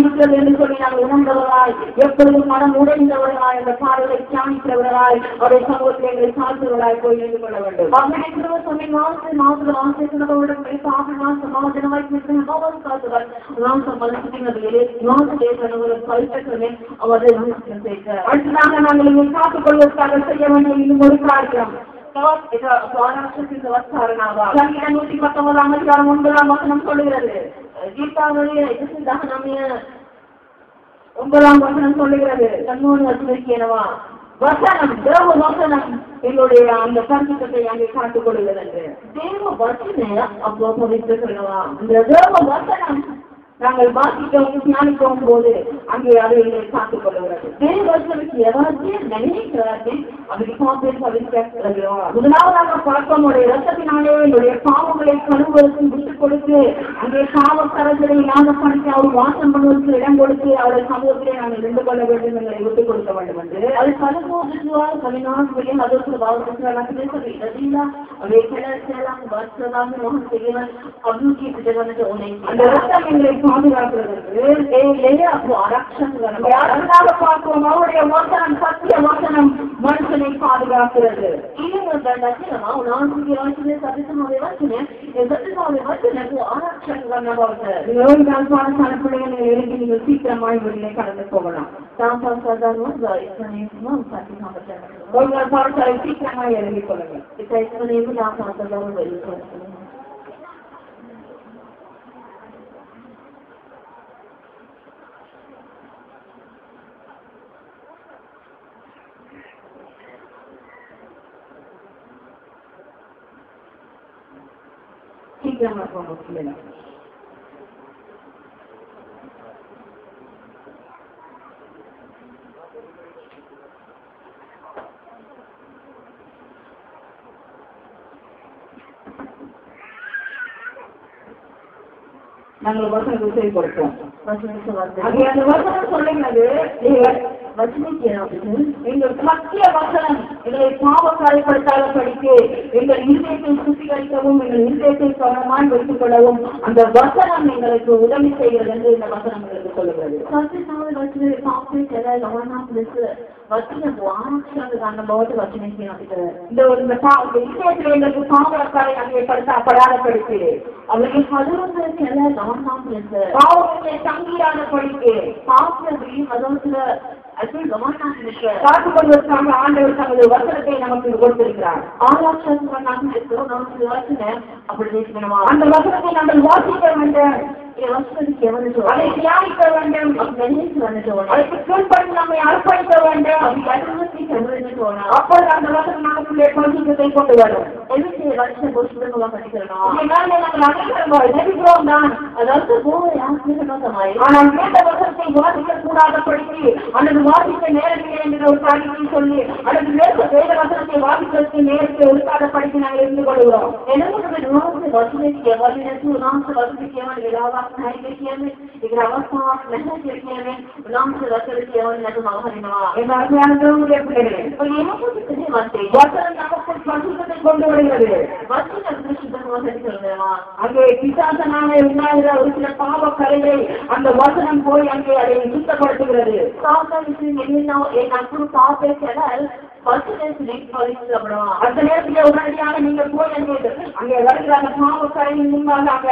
இருக்கிறது என்று சொல்லி நாங்கள் உணர்ந்தவர்களாய் எப்பொழுதும் மனம் உடைந்தவர்களாய் அந்த பாடுகளை தியானிக்கிறவர்களாய் அவருடைய சமூகத்தில் எங்களை சார்ந்தவர்களாய் போய் இருந்து கொள்ள வேண்டும். அடுத்ததாக நாங்கள் இங்கே காத்துக் கொள்வதற்காக செய்ய வேண்டிய இன்னும் ஒரு காரியம் 119 சொல்லுகிறது. கீதாவுடைய 9 வசனம் சொல்லுகிறது. கண்ணூர் வச்சிருக்கிறவா வசனம் தேவ வசனம் எங்களுடைய அந்த பரிசுத்தத்தை அங்கே காத்துக் கொள்கிறது என்று தேவ வசனம் அப்போ பவித்திருக்கிறவா இந்த தேவ வசனம் நாங்கள் வாசிக்கவும் தியானிக்கவும் போது அங்கே அதை எங்களை காத்துக் கொள்கிறது. தேவர்களுக்கு எவரையும் நினைக்கிறார்கள் முதலாவதாக பார்க்கும் ரத்தத்தினாலே என்னுடைய பாவங்களை கழுவுவதற்கு விட்டுக் கொடுத்து அங்கே பாவக்கரங்களை ஞானப்படுத்தி அவர் வாசம் பண்ணுவதற்கு இடம் கொடுத்து அவருடைய சமூகத்திலே நாங்கள் நின்று கொள்ள வேண்டும் என்பதை விட்டுக் கொடுக்க வேண்டும் என்று அது கழுவுவதற்காக கவிநாள் அதற்கு அந்த ரத்தம் எங்களை பாதுகாக்கிறதற்கு பார்க்கிறோம். அவருடைய வசனம் சத்திய வசனம் மனுஷனை பாதுகாக்கிறது. பிள்ளைகளை எழுதி நீங்கள் சீக்கிரமாய் வெளியே கடந்து போகலாம். பாடசாலை சீக்கிரமாய் எழுதிக் கொள்ளுங்கள். சீக்கிரமாக போகணும். நாங்கள் வசனத்தை செயல்படுத்துவோம். அந்த வசனம் சொல்லுகிறது எங்கள் சத்திய வசனம் எங்களை பாவக்காரைப்படுத்தாத படித்து எங்கள் இருதயத்தை சுத்திகரிக்கவும் எங்கள் இருதயத்தை கவனமாய் வைத்துக் கொள்ளவும் அந்த வசனம் எங்களுக்கு உதவி செய்கிறது என்று இந்த வசனம் எங்களுக்கு சொல்லுகிறது. எங்களுக்கு பாவக்காரை அங்கே படாத படித்து அவர்கள் பாவத்தை தங்கியான படித்து காத்துக் கொள்வதற்காக ஆண்டவர் தமது வசனத்தை நமக்கு கொடுத்திருக்கிறார். அப்படி பேசணுமா அந்த வசனத்தை நாங்கள் வாசிக்க வேண்டும், அதை தியானிக்க வேண்டும், அதற்கு கீழ்ப்படி நம்மை அர்ப்பணிக்க வேண்டும். அப்போது அந்த வசனம் நமக்குள்ளே பரிசுத்தத்தை கொண்டு வரும். ஆனால் கேட்ட வசனத்தை வாசிக்க கூடாத படித்து அல்லது வாசிக்க நேரத்தில் என்கிற ஒரு காரியத்தை சொல்லி அல்லது வேத வசனத்தை வாசிப்பதற்கு நேரத்தை ஒழுக்காத படித்து நாங்கள் இருந்து கொள்கிறோம். கொண்டு வருகிறது. அங்கே பிசாசனாக உண்டாகிற ஒரு சில பாவ கரைகளை அந்த வசனம் போய் அங்கே அதை சுத்தப்படுத்துகிறது. அந்த நேரத்தில் உடனடியாக நீங்கள் போய் அங்கே வருகிற அந்த பாவக்கரையின் முன்பாக அங்கே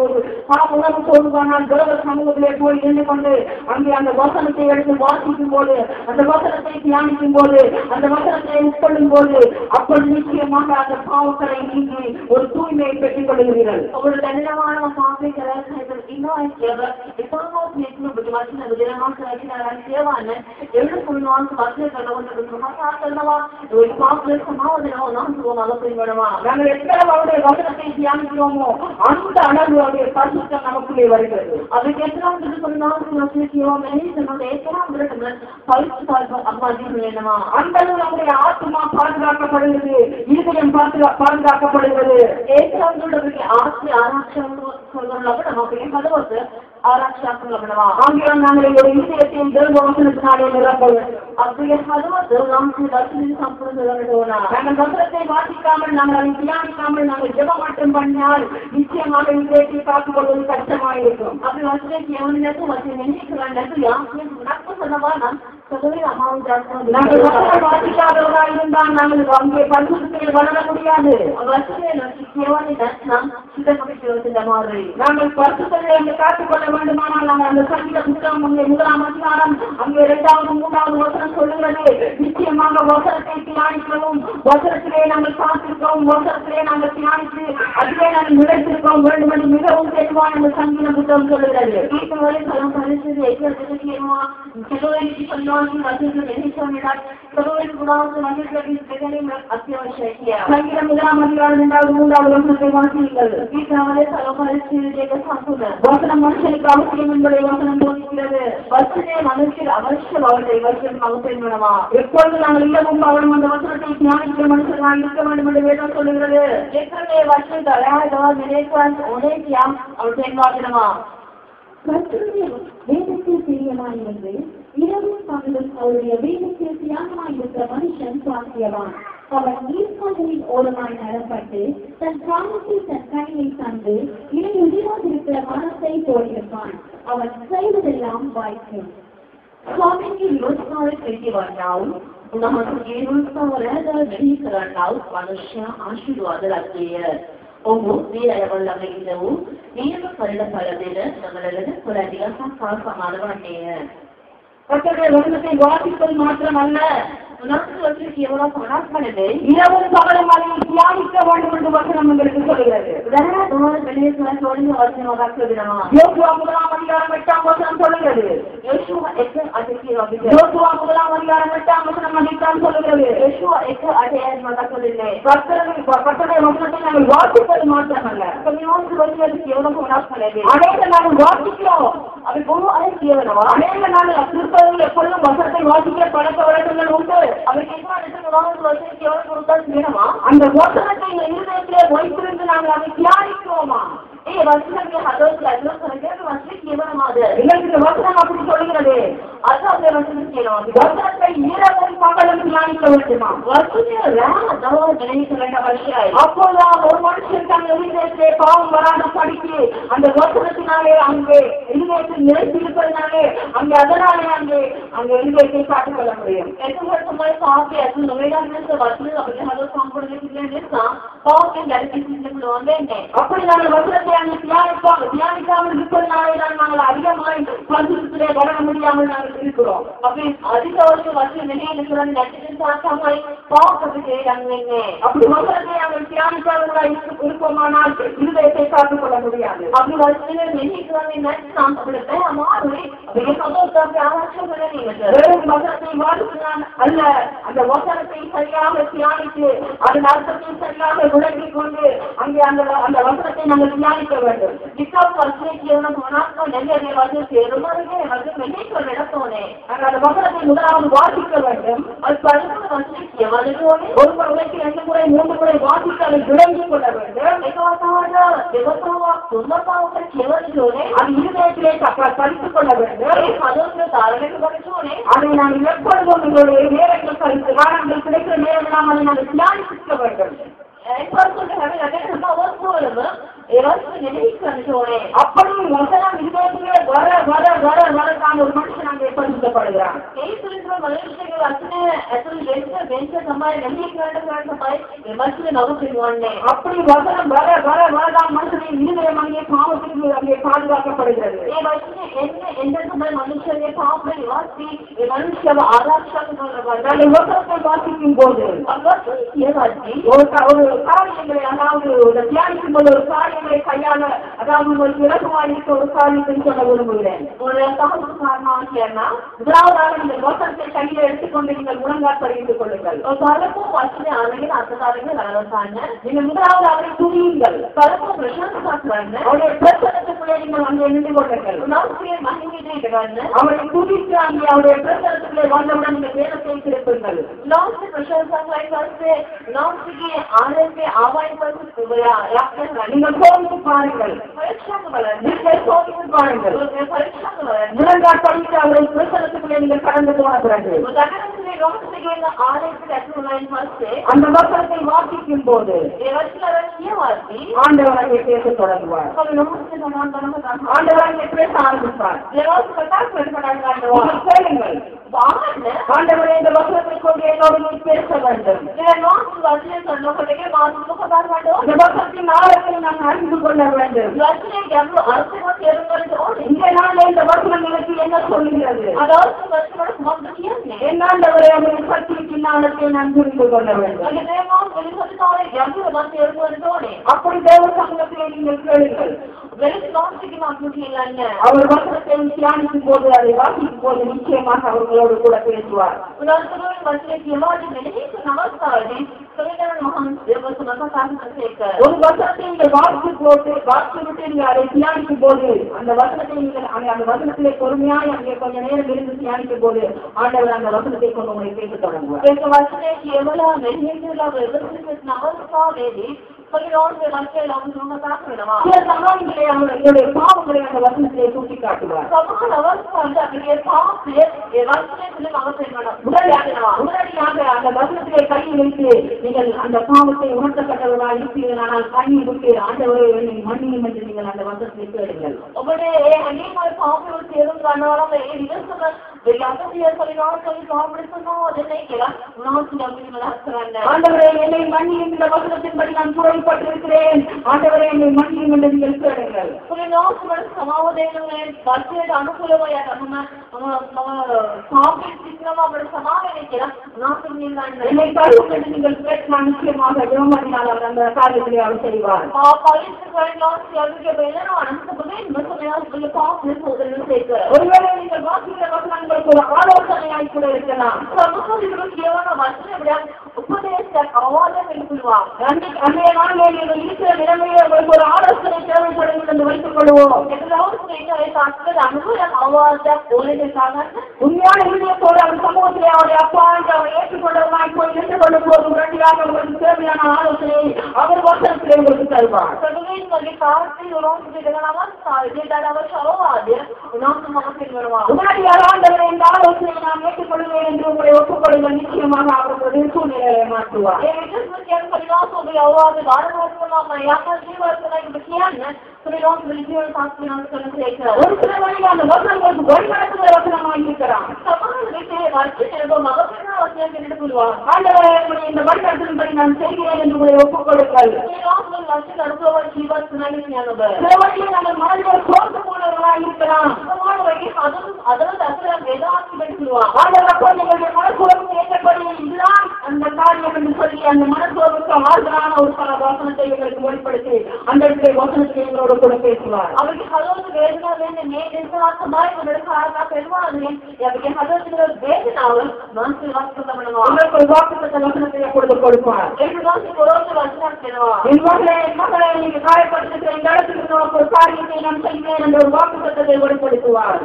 ஒரு பாவ உணவு சொல்லுவானால் தேவ சமூகத்திலே போய் இருந்து கொண்டு அங்கே அந்த வசனத்தை எடுத்து வாசிக்கும் போது அந்த வசனத்தை தியானிக்கும் போது அந்த வசனத்தை உட்கொள்ளும் போது அப்பொழுது நிச்சயமாக அந்த பாவக்கரை நீங்கி ஒரு தூய்மையை பெற்றுக் கொள்கிறீர்கள். ஒரு தனிதமான மகாசாசனமா ஒரு பாப்புலர் சமாவதனமா நான் சொல்லுவோம் புரிவனமா நாங்கள் எத்தனை அவருடைய வசனத்தை தியானிக்கிறோமோ அந்த அளவு அவருடைய பரிசுத்தம் நமக்குள்ளே வருகிறது அதுக்கு எத்தனாவது சொன்னாலும் வசனிக்கிறோம் என்னுடைய எத்தனாவது பரிசு அம்மா வேணுமா அந்த அளவு நம்முடைய ஆத்மா பாதுகாக்கப்படுகிறது இருதயம் பாதுகாக்கப்படுகிறது ஏற்றாவது ஆத்ம ஆராய்ச்சி சொல்றவங்க நமக்கு பதவத்து ஆராய்ச்சியாக்குள்ளவனவா ஆங்கிலம் நாங்கள் எங்களுடைய இதயத்தையும் தேவவசனத்தினாலே நிரப்பவும் அப்படியே பதவத்து நமக்கு தரிசனம் சம்பூர்ண நாங்கள் வசனத்தை வாசிக்காமல் நாங்கள் அதை தியானிக்காமல் நாங்கள் ஜெபம் மட்டும் பண்ணால் நிச்சயமாக இதயத்தை காத்துக் கொள்வது கஷ்டமாயிருக்கும் அப்படி வசனத்தை எவனுக்கு வசனம் நினைக்கிறான் நட்பு சொன்னவா நான் நாங்கள் வசனம் வாசிக்காதவராக இருந்தால் நாங்கள் அங்கே பரிசுத்தத்தில் வளர முடியாது நாங்கள் பரிசுத்தத்தை அங்கே காத்துக்கொள்ள வேண்டுமானால் நாங்கள் அந்த சங்கீத புத்தகம் முதலாம் அதிகாரம் அங்கே 2வது 3வது வசனம் சொல்லுகிறது நிச்சயமாக வசனத்தை தியானிக்கவும் வசனத்திலே நாங்கள் காத்திருக்கவும் வசனத்திலே நாங்கள் தியானித்து அதிலே நாங்கள் நிலைத்திருக்கவும் வேண்டும் என்று மிகவும் தெளிவான அந்த சங்கீத புத்தகம் சொல்லுகிறது சங்கீதம் 1ஆம் அதிகாரம் 2வது 3வது வசனத்தை வாசியுங்கள் வசனம் மனுஷனுக்கு அவசியம் என்பதை வசனம் போதிக்கிறது வசனே மனுஷர் அவசியம் அவர்களை வசனம் அவசியம் எப்பொழுது நாங்கள் இல்லவும் அவரும் அந்த வசனத்தை தியானிக்கிற மனுஷர்களாக இருக்க வேண்டும் என்று வேதம் சொல்லுகிறது ஏற்கனவே வருஷம் தயாராக நினைக்கிறான் உதவியாம் அவர் செயல்பாடுமா வேதத்தில் பிரியமாயிருந்து இரவும் பகலும் அவருடைய வேதத்தில் தியாகமாயிருக்கிற மனுஷன் பாக்கியவான் அவன் நீர்க்கால்களின் ஓரமாய் நடப்பட்டு தன் காலத்தில் தன் கையை தந்து இடையுதிராதிருக்கிற மனத்தை போயிருப்பான் அவன் செய்வதெல்லாம் வாய்க்கும் स्वामींनी रोजगार कैसे बनाऊ उन्होंने रोजगार नवीकरणाऊ मनुष्य आशीर्वाद रखते हैं ಒಬ್ಬ ಬೇರೆಯವಳಾಗಿದ್ದವು ನೀವು ಕರಡ ಫಲದಿಂದ ನಮ್ಮಳೆಲ್ಲದ ಕುಲದಿಗ ಸಮಾನವಾಗಿದೆ கர்த்தருடைய வசனத்தை வாசிப்பது மாத்திரமல்ல எவ்வளவு பணாக்கிறது இரவும் பகலும் அதை தியானிக்க வேண்டும் என்று வசனம் உங்களுக்கு சொல்கிறது யோசுவா 1ஆம் அதிகாரம் 8ஆம் வசனம் சொல்லுகிறது யோசுவா 1ஆம் அதிகாரம் 8ஆம் வசனம் அதைத்தான் சொல்லுகிறது யோசுவா 8:8 கர்த்தருடைய வசனத்தை நாங்கள் வாசிப்பது மாத்திரமல்ல எவ்வளவு பணாக்கிறது அநேக நாங்கள் வாசிக்கிறோம் அது பொது கேவலமா அநேக நாங்கள் கிறிஸ்தவர்கள் எப்பொழுதும் வசனத்தை வாசிக்க பழக்க வழக்கங்கள் உண்டு அந்த வசனத்தை இருதயத்திலே வைத்திருந்து நாங்கள் அதை தியானிக்கிறோமா வசனத்தை வசனம் அப்படி சொல்லுகிறது அது வசனத்தை இரவும் பகலும் தியானிக்க வேண்டுமா அப்போதான் ஒரு மனுஷன் தன் இருதயத்திலே பாவம் வராத படிக்கு அந்த வசனத்தினாலே அங்கே இருதயத்தில் நிலைத்திருப்பதனாலே அங்கே அதனாலே அங்கே இருதயத்தை காட்டிக் கொள்ள முடியும் அப்படி நாங்கள் வசனத்தை அங்கே தியானிக்காமல் இருப்பதனாலே நாங்கள் அதிகமாய் பரிசுத்திலே வர முடியாமல் நாங்கள் இருக்கிறோம் அப்படி அதிக வருஷம் நிலையில் அப்படி வசனத்தை நாங்கள் தியானிக்காமல் இருப்போமானால் இருதயத்தை காத்துக் கொள்ள முடியாது அப்படி வருஷங்கள் அல்ல அந்த வசனத்தை சரியாக தியானித்து அதன் அர்த்தத்தை சரியாக விளங்கிக் கொண்டு அங்கே அந்த வசனத்தை நாங்கள் தியானிக்க வேண்டும் அந்த வசனத்தை முதலாவது வாசிக்க வேண்டும் அது ஒரு முறைக்கு 2 முறை 3 முறை வாசிக்க அதை விளங்கிக் கொள்ள வேண்டும் அது இருதயத்திலே படித்துக் கொள்ள வேண்டும் அதை நாங்கள் எப்பொழுதும் எங்களுடைய நேரங்கள் கழித்து வாரங்கள் கிடைக்கிற நேரம் அதை நாங்கள் தியானிக்க வேண்டும் அப்படி வசனம் இருதயத்திலே வர வர வர வரதான் ஒரு மனுஷன் அங்கே பரிசுத்தப்படுகிறான் அப்படி வசனம் வர வர வரதான் மனுஷனின் இருதயம் அங்கே பாவத்திற்கு அங்கே பாதுகாக்கப்படுகிறது மனுஷனை பாவத்தை வாசி மனுஷ ஆராய்ச்சி வசனத்தை வாசிக்கும் போது ஒரு காரியங்களை அதாவது தியானிக்கும் போது ஒரு காரியங்களை கையாள அதாவது ஒரு விளக்கமாக ஒரு காரியத்தை சொல்ல விரும்புகிறேன். ஒரு தகவல் காரணமாக முதலாவதாக நீங்கள் வசனத்தை கையில் எடுத்துக்கொண்டு நீங்கள் முழங்கால் பறித்துக் கொள்ளுங்கள். பலப்பும் வசதி அழகில் அசதாரங்கள் அழகான நீங்கள் முதலாவது அவரை துணியுங்கள். பலப்பும் பிரசன்ன அவருடைய பிரசனத்துக்குள்ளே நீங்கள் அங்கே நின்று கொள்ளுங்கள். அவரை துணித்து அங்கே அவருடைய பிரசனத்துக்குள்ளே வந்தவுடன் நீங்கள் வேதத்தை திருப்புங்கள். நீங்கள் சோதித்து பாருங்கள். முழங்கால் படித்து அவரை பிரசனத்துக்குள்ளே நீங்கள் கடந்து போன பிறகு அந்த வசனத்தை வாசிக்கும் போது ஆண்டவரை பேச தொடங்குவார். ஆண்டவரை பேச ஆரம்பிப்பார். ஆண்டவரை இந்த வசனத்தை கொண்டு என்னோடு பேச வேண்டும். இந்த வசனத்தின் ஆழத்தை நான் அறிந்து கொள்ள வேண்டும். இந்த நாளில் இந்த வசனம் எனக்கு என்ன சொல்லுகிறது? என்னாண்டவரை அவரின் சக்தியின் ஆழத்தை நான் புரிந்து கொள்ள வேண்டும். அப்படி தேவ சமூகத்திலே நீங்கள் கேளுங்கள். அவர் வசனத்தை தியானிக்கும் போது அதை வாசிக்கும் போது நிச்சயமாக அவர்களோடு கூட பேசுவார். ஒரு வசனத்தை நீங்கள் வாசி விட்டு நீங்கள் அதை தியானிக்கும் போது அந்த வசனத்தை நீங்கள் அந்த வசனத்திலே பொறுமையாய் அங்கே கொஞ்ச நேரம் இருந்து தியானிக்கும் போது ஆண்டவர் அந்த வசனத்தை கொண்டு உங்களை பேச தொடங்குவார். பாவங்களை அந்த வசனத்திலே சுட்டி காட்டுவார். உடனடியாக அந்த வசனத்திலே கையை வைத்து நீங்கள் அந்த பாவத்தை உணர்த்தப்பட்டவர்களாக இருப்பீர்கள். ஆனால் கையை விட்டு ஆண்டவரை மன்னியும் என்று நீங்கள் அந்த வசனத்தை கேளுங்கள். ஆண்டவரை என்னை மன்னியும் இந்த வசனத்தின்படி நான் குறைப்பட்டிருக்கிறேன். ஆண்டவரை என்னை மன்னியும் என்று நீங்கள் கேளுங்கள். என்னை கருவும் என்று நீங்கள் கேட்கலாம். நிச்சயமாக ஜெபமதினால் அவர் அந்த காரியத்திலே அவர் செய்வார். ஒருவேளை நீங்கள் வாசிக்கிற வசனங்களுக்கு ஒரு ஆலோசனையாய் கூட இருக்கலாம். அன்றைய நாளில் நீங்கள் இருக்கிற நிலைமையை உங்களுக்கு ஒரு ஆலோசனை தேவைப்படும் என்று வைத்துக் கொள்வோம். உண்மையான இதயத்தோடு அவர் சமூகத்திலே அவருடைய அப்பா என்று அவர் ஏற்றுக்கொண்டவராய் போய் நின்று கொண்டு போது உடனடியாக உங்களுக்கு தேவையான ஆலோசனை அவர் வசனத்திலே உங்களுக்கு தருவார். உடனடியாக ஆண்டவரை இந்த ஆலோசனையை நான் ஏற்றுக்கொள்வேன் என்று உங்களை ஒப்புக்கொள்ளுங்கள். நிச்சயமாக அவர்களுடைய சூழ்நிலையை மாற்றுவார். ஒரு சில வழியில் அந்த வசனங்களுக்கு வழிநடத்துகிற வசனமாக இருக்கிறான். ஆண்டவரை இந்த வழிநடத்தின்படி நான் செய்கிறேன் என்று உங்களை ஒப்புக்கொள்ளுங்கள். சில வழியில் நாங்கள் மனதில் சோர்ந்து போனவர்களாக இருக்கலாம். மனசோர்வு ஏற்றப்படி இதுதான் அந்த காரியம் என்று சொல்லி அந்த மனசோர்வுக்கு ஆறுதலான ஒரு பல வசனத்தை எங்களுக்கு வெளிப்படுத்தி அந்த இடத்துல வசனத்தை எங்களோடு கூட பேசுவார். அவருக்கு ஹலோது வேதனா வேண்டும் உங்களுக்கு ஒரு வாக்குத்த வசனத்தை எப்பொழுது கொடுப்பார். என் மகளை நீங்க காயப்படுத்துகிற இந்த இடத்துக்கு நமக்கு ஒரு காரியத்தை நான் செய்வேன் என்ற ஒரு வாக்குத்தத்தை வெளிப்படுத்துவார்.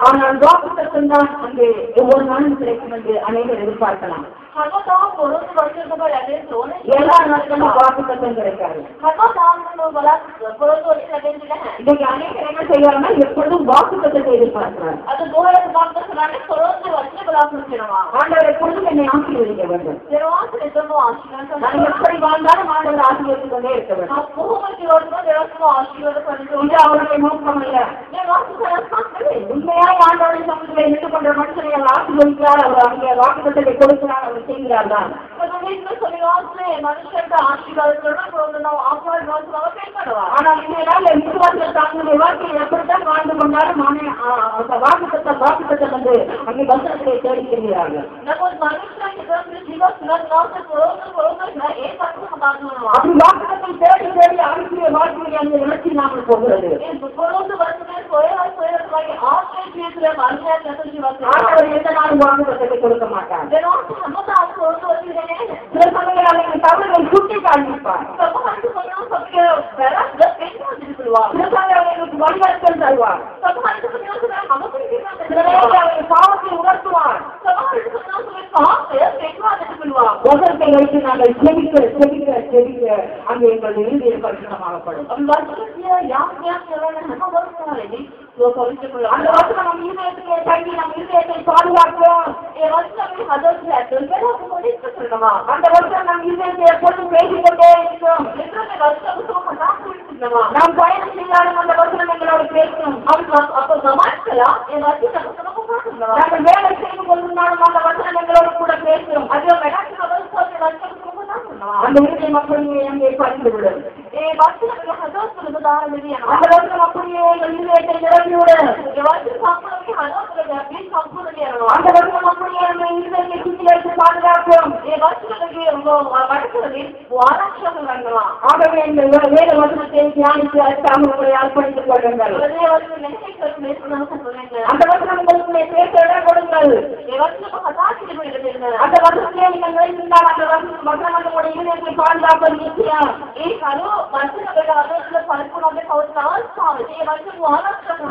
ஆனால் வாக்குத்தம் தான் அங்கே ஒவ்வொரு நாளும் கிடைக்கும் என்று அனைவரும் எதிர்பார்க்கலாம். எல்லா நாட்களும் வாக்குத்தம் கிடைக்காது. இன்னைக்கு அனைவரும் என்ன செய்யறாங்கன்னா எப்பொழுதும் வாக்குத்தத்தை எதிர்பார்க்கிறார். ஆண்டவர் எப்பொழுதும் என்னை ஆசீர்வதிக்க வேண்டும். நான் எப்படி வாழ்ந்தாலும் ஆண்டவர் ஆசீர்வதித்துக் கொண்டே இருக்க வேண்டும். இது அவருடைய நோக்கம் அல்ல. உண்மையாய் ஆண்டவரின் சமூகத்தில் நின்று கொண்ட மனுஷனை ஆசீர்வதிக்கிறார். அவர் அங்கே வாக்குத்தத்தை கொடுக்கிறார். அவர் செய்கிறார் தான். வீட்டுல சொல்லி வாசலே மனுஷன் ஆசீர்வாதத்தோட ನಾವು ஆசீர்வாதமாக பேசணும். ஆனால் இதனால விசுவாசத்தில் தங்களுடைய வாழ்க்கையை எப்படித்தான் வாழ்ந்து கொண்டாலும் வாக்குத்தத்தம் வந்து அங்கே வசனத்தை தேடிக்கிறார்கள். நம்ம மனுஷன் அப்படி வாக்குத்தத்தை தேடி தேடி ஆசிரிய வாழ்க்கையை அங்கே விளக்கி நாங்கள் போகிறது. எந்த நாளும் வாக்குத்தத்தை கொடுக்க மாட்டார். சில சமயங்கள் தவறுகளை சுட்டி காண்பிப்பார். வழிகாட்டல் தருவார். பாவத்தை உணர்த்துவார். வசனத்தை வைத்து நாங்கள் செபிக்க செபிக்க செபிக்க அங்கே எங்களுடைய இறுதியை பரிசுத்தமாகப்படும். அந்த வசனம் நம் இருதயத்திலே தங்கி நம் இருதயத்தை பாதுகாக்கும். அந்த வருஷம் நம் இருதயத்தை எப்பொழுதும் பேசிக்கொண்டே இருக்கும். நாம் பயணம் செய்யாலும் அந்த வசனம் எங்களோடு பேசும். நாங்கள் வேலை செய்து கொண்டிருந்தாலும் அந்த வசனம் எங்களோடு கூட பேசும். அந்த உரிமை மக்களுமே அங்கே பறிந்துவிடும். அந்த வசனம் அப்படியே எங்கள் இருதயத்தை நிரம்பிவிடும். அந்த வசனம் அப்படியே எங்கள் இருதயத்தை சுற்றி வைத்து பாதுகாக்கும். ஆகவே இந்த வேத வசனத்தை தியானித்து உங்களை அர்ப்பணித்துக் கொள்ளுங்கள். அந்த வசனம் உங்களுக்குள்ளே பேச இடம் கொடுங்கள். அந்த வசனத்தை நீங்கள் நினைத்திருந்தால் அந்த வசனம் உங்களுடைய இதயத்தை பாதுகாப்பது நிச்சயம்.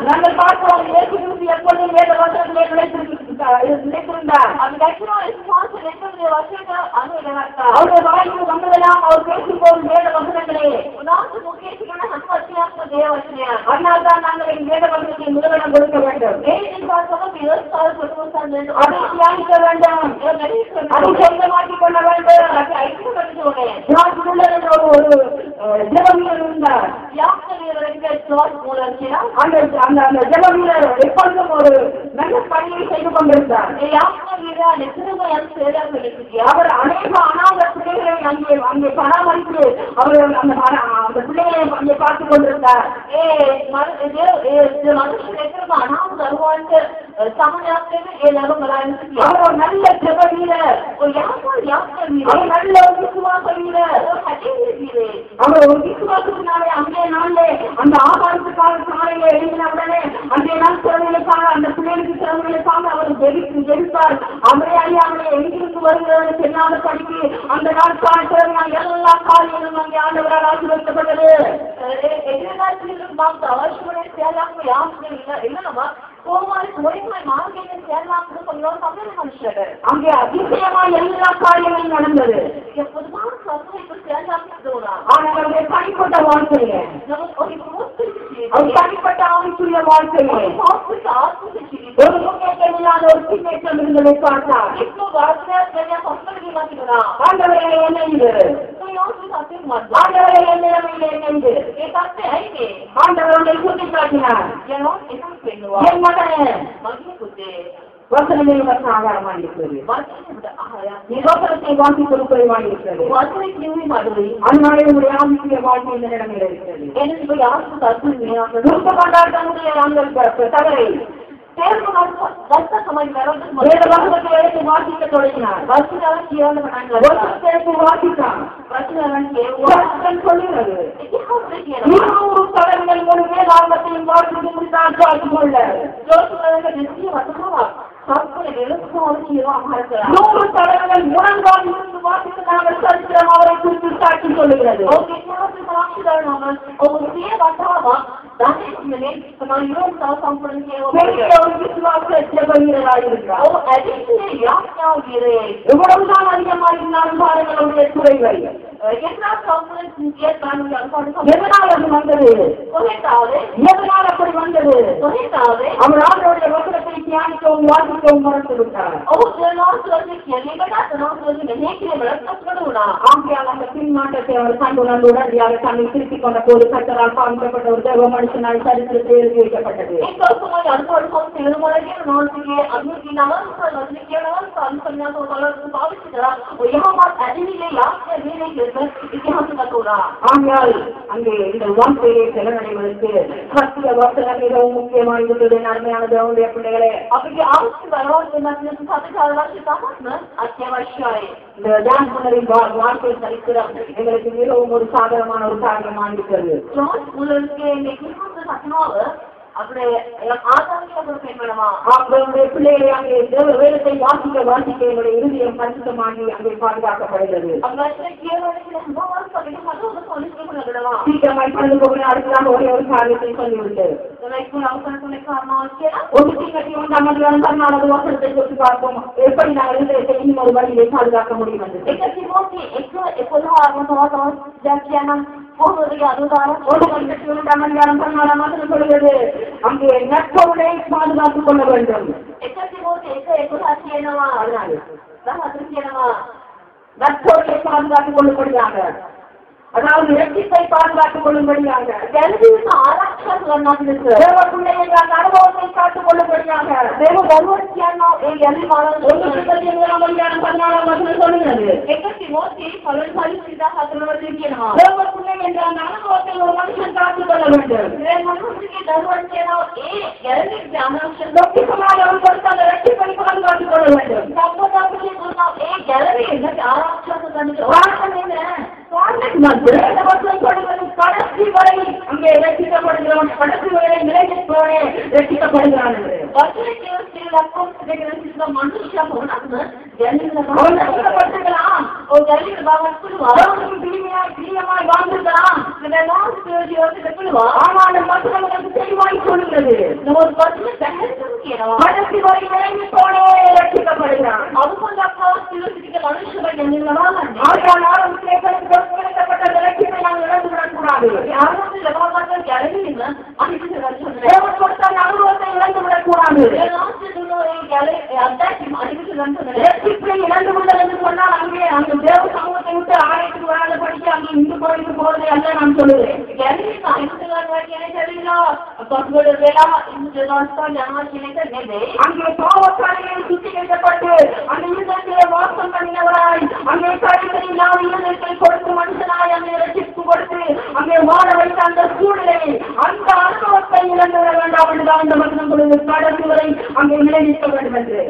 நாங்கள் பார்க்கிறோம் இயேசு கிறிஸ்து எப்பொழுதும் வேத வசனத்திலே நிலைத்திருந்தார். அவருடைய வாய்ப்பு வந்ததெல்லாம் அவர் பேசும் போது வேத வசனங்களே. அதனால்தான் நாங்கள் எங்கள் வேத வசனத்தை முதலிடம் கொடுக்க வேண்டும். அதை தியானிக்க வேண்டும். அதை சொந்தமாக்கிக் கொள்ள வேண்டும். ஒரு ஜெபவீரர் இருந்தார். அந்த ஜெபவீரர் எப்பொழுதும் ஒரு நல்ல பணியை செய்து கொண்டிருந்தார். அவர் அநேக அநாத பிள்ளைகளை அங்கே பராமரித்து அவர் அந்த பிள்ளைகளை அங்கே பார்த்துக் கொண்டிருந்தார். அவர் ஒரு நல்ல ஜெப வீரர், நல்ல விசுவாச வீரர். அவர் ஒரு விசுவாசத்தினாலே அன்றைய நாளிலே அந்த ஆபாரத்துக்காக காலையில எழுதின உடனே அன்றைய நாள் சிறமைகளுக்காக அந்த பிள்ளைகளுக்கு சிறமைகளுக்காக அவர் ஜெபிப்பார். அவரே அறியாமலே எங்கிருந்து வருகிறது செல்லாத படிக்கு அந்த நாள் காலத்திறமையான எல்லா காலையிலும் அங்கே ஆண்டவரால் ஆசீர்வதிக்கப்பட்டது. அங்கே அதிசயமா எல்லா காரியங்களும் நடந்தது. ஆனால் தனிப்பட்ட வாழ்க்கையில தனிப்பட்ட ஆவிக்குரிய வாழ்க்கையில ஒரு முன்னேற்றம் இல்லாத ஒரு பின்னேற்றம் இருந்ததை பார்த்தார். ஆண்டவரை என்னைந்து ஆண்டவரை என் நிலைமையில என்னைந்து ஆண்டவரை சுட்டி காட்டினார். என் மகனே வசனமே ஆதாரமாக இருக்கிறது. நீ வசனத்தை வாசி கொடுப்பதாக இருக்கிறது. அதனாலே உங்களுடைய ஆவிக்குரிய வாழ்க்கை இந்த நிலைமையில இருக்கிறது. தவறை வாசிக்க தொடங்கினார். சொல்லுகிறது 200 தடவைகள் ஒரு வேதாகத்தையும் வாசித்து முடித்தால் காட்டுக்கொள்ள 100 தடவைகள் முழங்கால் இருந்து வாசித்து நாங்கள் சரித்திரம் அவரை குறித்து சாட்சி சொல்லுகிறது. எவ்வளவுதான் அதிகமாக இருந்தாலும் பாருங்களுடைய துறைகள் எதனால் அது வந்தது? எதனால் அப்படி வந்தது? அவர் ஆண்டவருடைய வசனத்தை தியானிக்கவும் வாசிக்கவும் மறந்து விட்டார். ஆகையால் அந்த பின்மாற்றத்தை அவர் கண்டுணர்ந்து உடனடியாக தன்னை திருப்பிக் கொண்ட போது கர்த்தரால் காண்பிக்கப்பட்ட ஒரு தேவ மனுஷனால் சரித்திரத்தை எழுதி வைக்கப்பட்டது. ஆனால் அங்கே இந்த வார்த்தையை செலவடைவதற்கு சத்திய வார்த்தை மிகவும் முக்கியமானது. நன்மையானது அவருடைய பிள்ளைகளே අපිගේ අවශ්‍ය වරෝල් වෙනස් අත්‍යවශ්‍යයි. இந்த ஜான்புணரின் வாழ்க்கை சரித்திரம் எங்களுக்கு மிகவும் ஒரு சாதகமான ஒரு காரியமாக இருக்கிறது. அவருடைய பிள்ளைகளை அங்கே தேவ வேதத்தை வாசிக்க என்னுடைய இருதயம் பரிசுத்தமாகி அங்கே பாதுகாக்கப்படுகிறது. சீக்கிரமாய் பறந்து போகிற அடுத்ததாக ஒரே ஒரு காரியத்தை சொல்லிவிட்டு பார்ப்போம் எப்படி நாங்கள் இருதயத்தை இன்னும் ஒரு வழியை பாதுகாக்க முடியும் என்று. அங்கே நட்போரை பாதுகாத்துக் கொள்ள வேண்டும். நட்போரை பாதுகாத்துக் கொள்ளும்படியாக, அதாவது இரட்சிப்பை பாதுகாத்துக் கொள்ளும்படியாக, அனுபவத்தை காத்துக் கொள்ளும்படியாக கடைசி வரை அங்கே ரட்சிக்கப்படுகிறவன் கடைசி வரை நிலைப்போனே ரட்சிக்கப்படுகிறான். கடைசி வரை நிலைமை போனே ரட்சிக்கப்படுகிறான். அனுபவத்தை இழந்துவிடக் கூடாது. இழந்துவிட்டது என்று சொன்னால் அங்கே அந்த தேவ சமூகத்தை விட்டு ஆலயத்துக்கு வராத படிக்க அங்கே இந்து கோயிலுக்கு போவதை அல்ல நான் சொல்லுவேன். அங்கே பாவக்காரிகள் சுத்திகரிக்கப்பட்டு அந்த இருதயத்திலே வாசம் பண்ணினவராய் அங்கே கருத்தை நாம் இருதயத்தை கொடுத்து மனுஷனாய் அங்கே ரட்சிப்பு கொடுத்து அங்கே வாழ வைத்த அந்த சூழ்நிலையை அந்த அனுபவத்தை இழந்து விட வேண்டாம் என்றுதான் இந்த வசனம் சொல்லுவது. கடைசி வரை அங்கே நிலைநிற்க வேண்டும் என்று.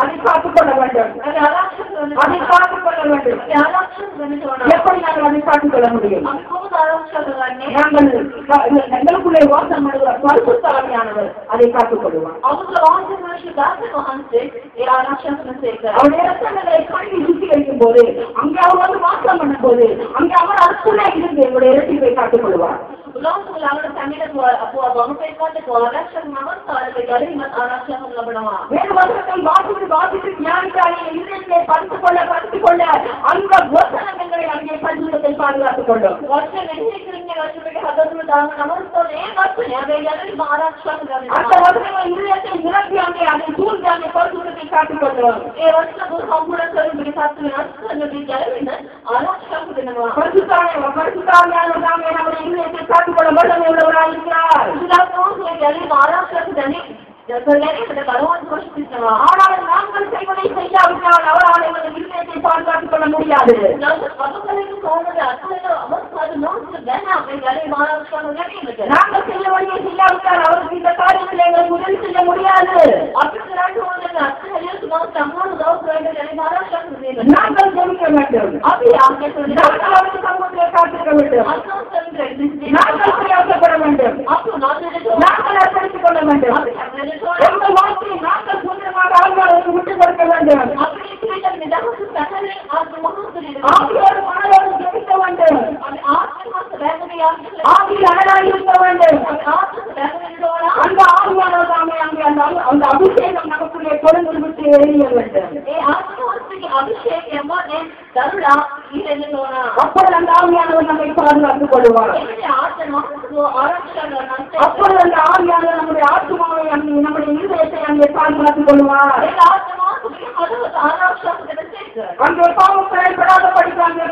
அதை காத்துக் கொள்ள வேண்டும். அதை காத்துக் கொள்ள வேண்டும். எப்படி நாங்கள் அதை காத்துக் கொள்ள முடியும்? நாங்கள் எங்களுக்குள்ளே வாசம் பண்ணுகிற பரிசுத்த ஆவியானவர் அதை காத்துக் கொள்வார். அவருடைய ரத்தங்களை கண்ணி சுத்திகரிக்கும் போது அங்கே அவர் வந்து வாசம் பண்ணும் போது அங்கே அவர் அரசுல இருந்து எங்களுடைய இரட்சிப்பை காத்துக் கொள்வார். வாசித்து ஞானிக்காரியை இருதயத்தை பறித்துக் கொள்ள அந்த வசனங்களை அங்கே பரிசுத்தத்தை பாதுகாத்துக் கொள்ளும். அந்த வசனங்களை இருதயத்தை நிரப்பி அங்கே அதை சூழ்ந்து அங்கே பரிசுத்தத்தை காத்துக் கொள்ளும். பரிசுத்தாவியானவர்தாமே நம்முடைய இருதயத்தை காத்துக் கொள்ள வல்லமை உள்ளவராய் இருக்கிறார். ஆனால் நாங்கள் செய்வதை செய்யாவிட்டால் அவரால் எமது இருதயத்தை பாதுகாத்துக் கொள்ள முடியாது. நாங்கள் செய்ய வழியை செய்யாவிட்டால் அவருக்கு இந்த காரியத்தில் எங்களுக்கு உதவி செய்ய முடியாது. நாங்கள் ஜெபிக்க வேண்டும். நாங்கள் அவருக்கு சமூகத்தை காத்திருக்க வேண்டும். நாங்கள் பிரயாசப்பட வேண்டும். நாங்கள் அர்ப்பணித்துக் கொள்ள வேண்டும். எங்கள் வாழ்க்கையை நாங்கள் சுதந்திரமாக ஆழ்வாருக்கு விட்டுக் கொடுக்க வேண்டும். ஆவியோடு மனதோடு ஜெபிக்க வேண்டும். ஆவியில் அனலாய் இருக்க வேண்டும். அந்த ஆவியானவர் தாமே அங்கே அந்த அபிஷேகம் நமக்குள்ளே தொடர்ந்து விட்டு எரிய வேண்டும். அப்பொழுது அந்த ஆவியானவர் நம்மை பாதுகாத்துக் கொள்வார். அப்பொழுது அந்த ஆவியானவர் நம்முடைய ஆத்மாவை நம்முடைய இருதயத்தை அங்கே பாதுகாத்துக் கொள்வார். அங்கே பாவம் செயல்படாத படிக்க அங்கே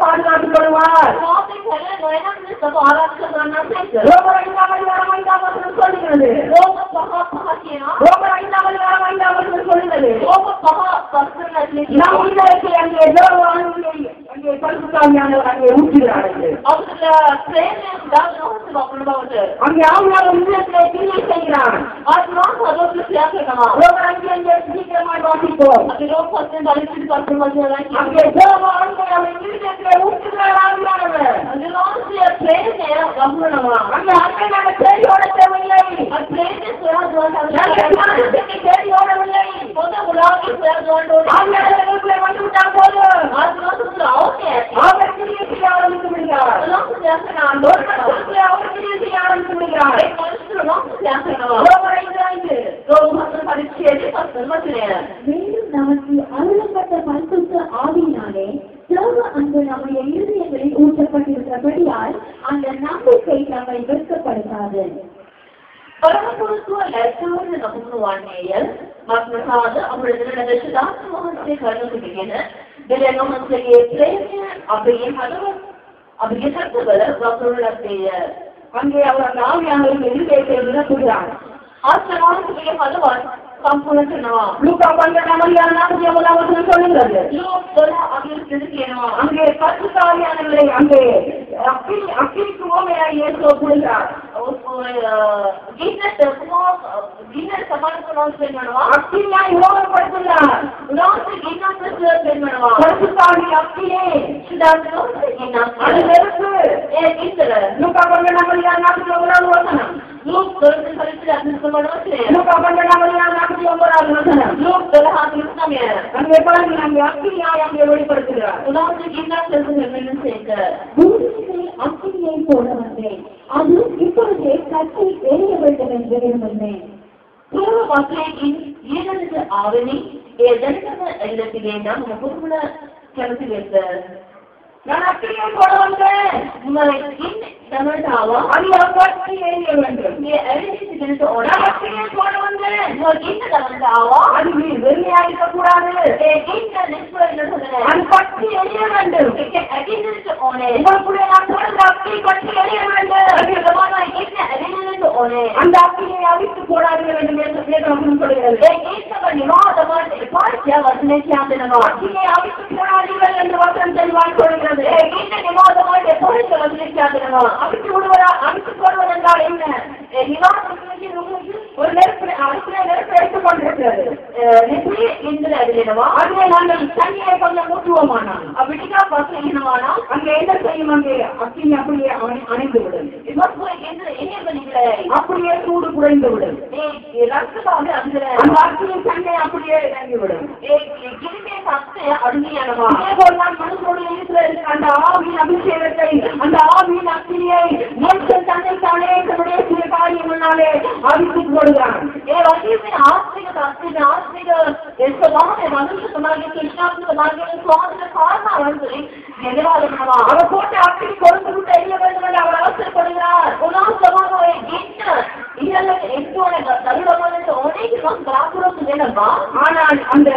ரோமர் 5:5 சொல்லுகிறது. ரோமர் 5:5 சொல்லுகிறது. நாம் இதற்கு அங்கே அங்கே பரிசுத்தாவியானவர் அங்கே ஊற்றுகிறார்கள். அங்கே ஆவியானவர் உள்ளத்திலே கிரியை செய்கிறார். ரோமர் 5:5 சீக்கிரமாய் வாசிப்போம். அங்கே தேவ ஆவியை அவர் உள்ளத்திலே ஊற்றுகிறார் ஆவியானவர். அங்கே அங்கே தேடியோட தேவையில்லை. தேடியோடவில்லை. ஆவியானவர்களுக்குள்ளே வந்து விட்டால் போதும். அவர் கிரியை செய்ய ஆரம்பித்து விடுகிறார். அவர் கிரியை செய்ய ஆரம்பித்து விடுகிறார். மேலும் நமக்கு அருளப்பட்ட பரிசுத்த ஆவியினாலே தேவ அன்பு நம்முடைய இருதயங்களில் ஊற்றப்பட்டிருக்கிறபடியால் அந்த நம்பிக்கை நம்மை வெட்கப்படுத்தாது. அங்கே அவர் அந்த ஆவியானவர்கள் இருதயத்தை விளக்குகிறார். லூக்கா 12:41 சொல்லுகிறது. அங்கே பரிசுத்தாவியானவரை அங்கே அக்கினிக்கு ஓமையாய் இயேசு கொடுக்கிறார். அக்கினியாய் ஓமைப்படுத்துகிறார். பரிசுத்தாவி அக்கினி அது நெருப்பு. லூக்கா 12:41 வசனம். லூக்கா 12:41 அங்கே பாருங்கள், அங்கே அக்கினியாய் அங்கே வெளிப்படுத்துகிறார். அக்கினியை போட வந்தேன், அது இப்பொழுதே கட்டி எரிய வேண்டும் என்று விரும்புகிறேன். நான் அக்கினியை போட வந்தேன். அந்த அக்கினியை அவித்து போடாதீர்கள் என்று சொல்லுகிறது. என்று வசனம் தெளிவாக சொல்கிறது. அவித்து விடுவதா? அவித்து போடுவது என்றால் என்ன? ஒரு நெருப்பு எடுத்துக் கொண்டிருக்கிறது. அதுவே நாங்கள் தண்ணியை கொஞ்சம் ஊற்றுவோமானால் அங்கே என்ன செய்யும்? அங்கே அக்கினி அப்படியே அணைந்து விடும். அப்படியே சூடு குறைந்து விடும். அந்த அக்கினி தன்னை அப்படியே இறங்கிவிடும். மனுஷனுடைய அந்த ஆவியின் அபிஷேகத்தை, அந்த ஆவியின் அக்கினியை மனுஷன் தன்னை தானே தன்னுடைய சில காரியங்களாலே அவித்து போடுகிறான். அவர் போட்ட அக்கினி கொடுத்து விட்டு எரிய வேண்டும் என்று அவர் அவசரப்படுகிறார். ஆனால் அந்த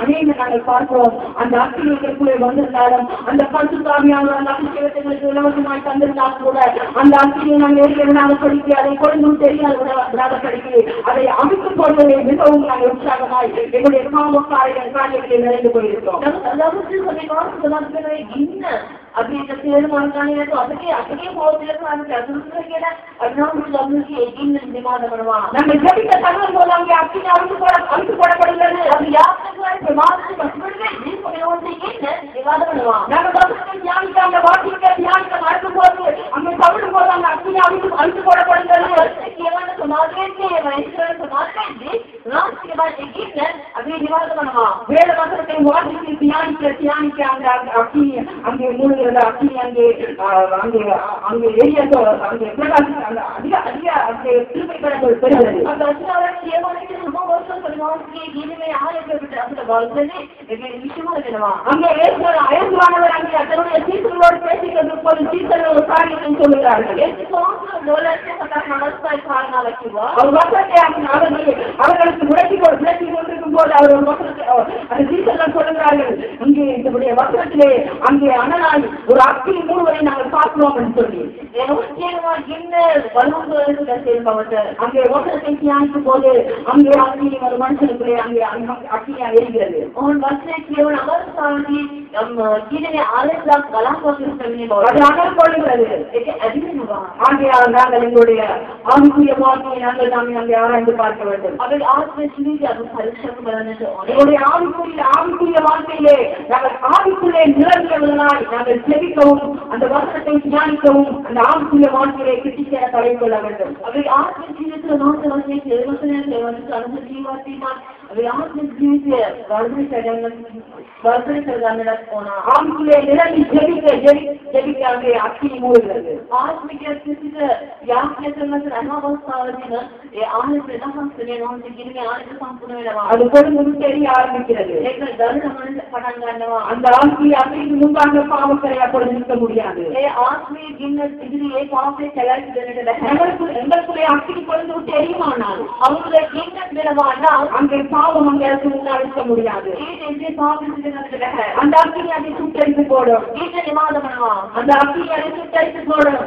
அநேக நாங்கள் பார்க்கிறோம், அந்த அக்கினிக்குள்ளே வந்திருந்தாலும் அந்த பரிசுத்தாவியானவர் அந்த அபிஷேகத்தை இலவசமாய் தந்திருந்தால் கூட அந்த அக்கினியை நாங்கள் எரிய விடாத படிக்க, அதை கொண்டு தெரியாது விடாத படிக்க, அதை அமைத்து போடுவதை மிகவும் நாங்கள் உற்சாகமாய் எங்களுடைய காரியங்களை நிறைந்து கொண்டிருக்கிறோம். நம்ம ஜபித்த தகவல் போல அங்கே அக்கினி அவித்து போடப்படுகிறது. அந்த வாக்கியத்தை தியானிக்க நடக்கும் போது அங்கே தவிடும் போது அந்த அக்கினி அவித்து போடப்படுகிறது. வேத வசனத்தை வாசித்து தியானிக்க அந்த அக்கினி அங்கே மூழ்கிறது. அக்கினி அங்கே அங்கே எரிய அங்கே அதிக அதிக அங்கே திருப்பி பெறுகிறது. அங்கே அயர்வானவர் அங்கே தன்னுடைய சீசர்களோடு பேசிக்கிறது போது சீசர்கள் ஒரு காரியத்தை சொல்லுகிறார்கள். அவர் வசனத்தை அவர்களுக்கு விளக்கி கொண்டிருக்கும் போது அவர் ஒரு வசனத்தை அந்த சீசர்கள் சொல்லுகிறார்கள், இங்கே இதனுடைய வசனத்திலே அங்கே அனலாய் ஒரு அக்கினி மூடுவதை நாங்கள் பார்க்கிறோம் என்று சொல்லி அங்கே வசனத்தை தியானிக்கும் போது அங்கே அக்கினி ஒரு மனுஷனுக்குள்ளே அங்கே அக்கினியா இருக்கிறது. நாங்கள் எங்களுடைய ஆவிக்குரிய வாழ்க்கையை நாங்கள் அங்கே ஆராய்ந்து பார்க்க வேண்டும். எங்களுடைய ஆவிக்குரிய வாழ்க்கையிலே நாங்கள் ஆவிக்குள்ளே நிரம்பியவர்களாய் நாங்கள் செவிக்கவும் அந்த வசனத்தை தியானிக்கவும் அந்த ஆவிக்குரிய வாழ்க்கையை கிட்டிச்சேர தடை கொள்ள வேண்டும். அவை ஆத்ம ஜீவிதத்தில் ஆவிக்குள்ளே நிரம்பி ஜெபிக்க அங்கே அக்கினி மூடுகிறது. அது பொழுது தெரிய ஆரம்பிக்கிறது. அந்த ஆத்மீய அக்கினிக்கு முன்பாக பாவக்கரையா பொழுது நிற்க முடியாது. எங்களுக்குள்ளே அக்கினி பொழுது தெரியுமானால் அவங்களுடைய அங்கே பாவம் அங்கே முன்னால் இருக்க முடியாது. அந்த அக்கினி அதை சுட்டரித்து போடும். அந்த அக்கினி அதை சுட்டரித்து போடும்.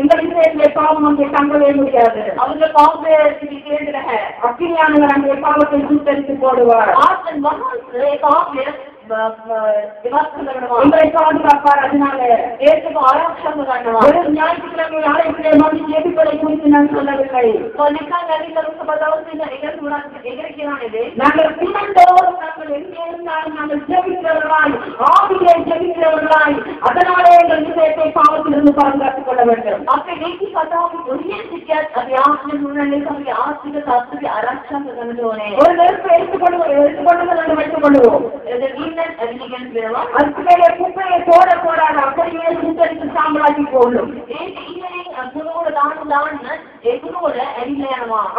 எங்களுடைய பாவம் அங்கே தங்கவே முடியாது. அவங்க பாவத்தை அக்கினியானவர் அங்கே பாவத்தை சுட்டரித்து போடுவார். உங்களை பாதுகாப்பார். அதனால ஞாயிற்றுக்கிழமை ஆலயத்திலே வந்து ஜெபிப்பதை குறித்து நான் சொல்லவில்லை. நாங்கள் தினந்தோறும் நாங்கள் எங்கே இருந்தாலும் நாங்கள் ஜெபிக்கிறவர்களாய் ஆவியை ஜெபிக்கிறவர்களாய் அதனாலே எங்கள் விஷயத்தை பாவத்திலிருந்து பாதுகாத்துக் கொள்ள வேண்டும். ஒரு நெருப்பு எடுத்துக்கொள்ளுங்கள் என்று வைத்துக் கொள்வோம். அதுக்கு மேலே குப்பையை போட அப்படியே சுத்தரித்து சாம்பலாக்கி போடும்.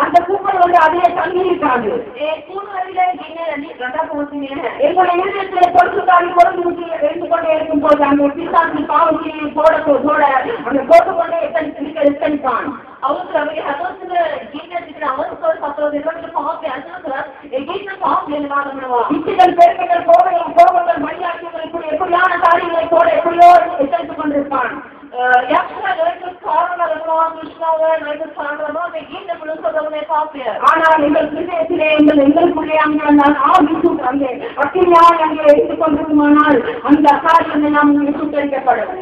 அந்த குப்பை வந்து அதே தங்கி இருக்காது. எங்களுடைய இதயத்திலே பொறுத்துக்காக பொறுத்து எடுத்துக் கொண்டே இருக்கும் போது அந்த பிசாசு பாவத்தியை போட அந்த போட்டுக்கொண்டே எத்தனிப்பான். கோபங்கள் மணியாட்சிகள் இப்படி எப்படியான காரியங்களை போட எப்படியோ எச்சரித்துக் கொண்டிருப்பான். ஆனால் எங்கள் விஷயத்திலே எங்களுக்குள்ளே அங்கே அக்கினியால் அங்கே எடுத்துக் கொண்டிருக்குமானால் அந்த காரியத்தை நாம் சுத்தரிக்கப்படும்.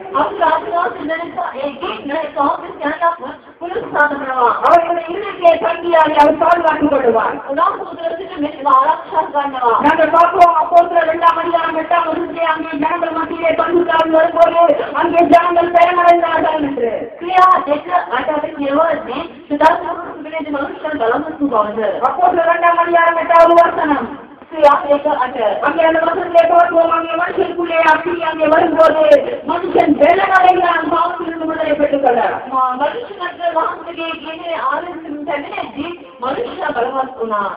அவர்களுடைய இருக்கையை தங்கியால் அவர் பாதுகாத்துக் கொள்வார். நாங்கள் பார்க்கிறோம் அப்போஸ்தலர் 2ஆம் அதிகாரம் 8ஆம் வசனத்திலே அங்கே ஜனங்கள் மத்தியிலே பங்குதாரர்கள் வரும்போது அங்கே ஜனங்கள் பெயரடைந்தார்கள் என்று. அப்போஸ்தலர் 2ஆம் அதிகாரம் 8ஆவது வசனம். அங்கே அந்த வசனத்திலே பார்க்கிறோம் அங்கே மனுஷனுக்குள்ளே அக்கினி அங்கே வரும்போது மனுஷன் வெள்ளநடைகிறான் பாவத்திலிருந்து விடுதலை பெற்றுக் கொள்ள.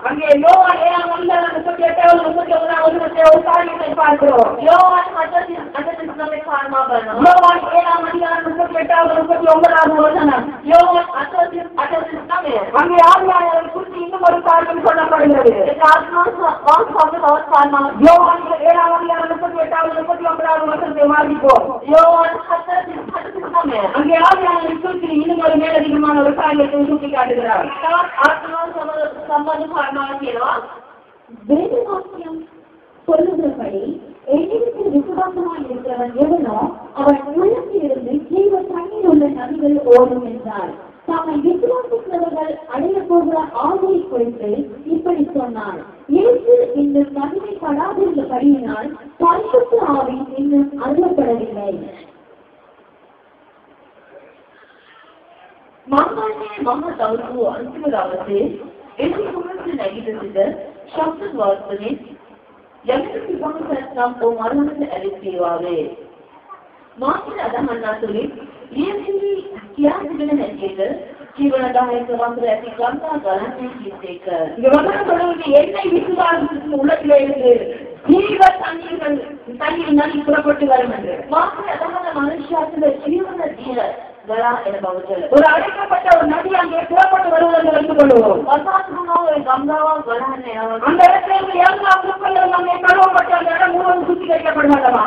அங்கே யோவான் 7ஆம் அதிகாரம் 38வது 39வது ஒரு காரியத்தை பார்க்கிறோம். யோவான் 7ஆம் அதிகாரம் 38வது 39வது வசனம். அங்கே ஆவியானவரை குறித்து இன்னும் ஒரு காரியம் சொல்லப்படுகிறது. யோவான் 7ஆம் அதிகாரம் 38வது 39வது வசனத்தை வாசிப்போம். அங்கே ஆவியானவரை குறித்து இன்னும் ஒரு மேலதிகமான ஒரு காரியத்தை சுட்டி காட்டுகிறார். வேதவாக்கியம் சொல்லுகிறபடி என்னிடத்தில் விசுவாசமாய் இருக்கிறவன் எவனோ அவன் உள்ளத்திலிருந்து ஜீவ தண்ணீர் உள்ள நதிகள் ஓடும் என்றார். தாங்கள் விசுவாசிக்கிறவர்கள் அடைய போகிற ஆவியை குறித்து இப்படி சொன்னார். இயேசு இன்னும் மகிமைப்படாதிருந்தபடியினால் பரிசுத்த ஆவி இன்னும் அருளப்படவில்லை. ಮಹದವರು ಅಂತಿಮರಾವತೆ ಎಲ್ಲಿ ನಗಿದ ಶಬ್ದ ವಾರ್ತನೆ ಜಗತ್ತಿಗೆ ನಾವು ಮರಣದ ಅರಿತೀವಾವೆ ಮಾತಿನ ಅದಮನ್ನಾತುಲಿ ಏನಿಲ್ಲಿ ಇತಿಹಾಸಗಳ ಹೆಜ್ಜೆಗಳು ಜೀವನದಾಯಕವಾದ ಅತಿ ಗಂಧ ಗಣನೆ ಗೀತೆಕ என்னை விசுவாசத்தின் உள்ளத்திலே இருந்து ஜீவ தண்ணீர் நதி புறப்பட்டு வரும் என்று மனுஷாத்துல ஜீவன ஜீவ ஒரு அழைக்கப்பட்ட ஒரு நதி அங்கே புறப்பட்டு வருவதை வைத்துக் கொள்வோம். அந்த இடத்துல அங்கே கழுவப்பட்டு அந்த இடம் முழுவதும் சுத்திகரிக்கப்படுவாங்களா?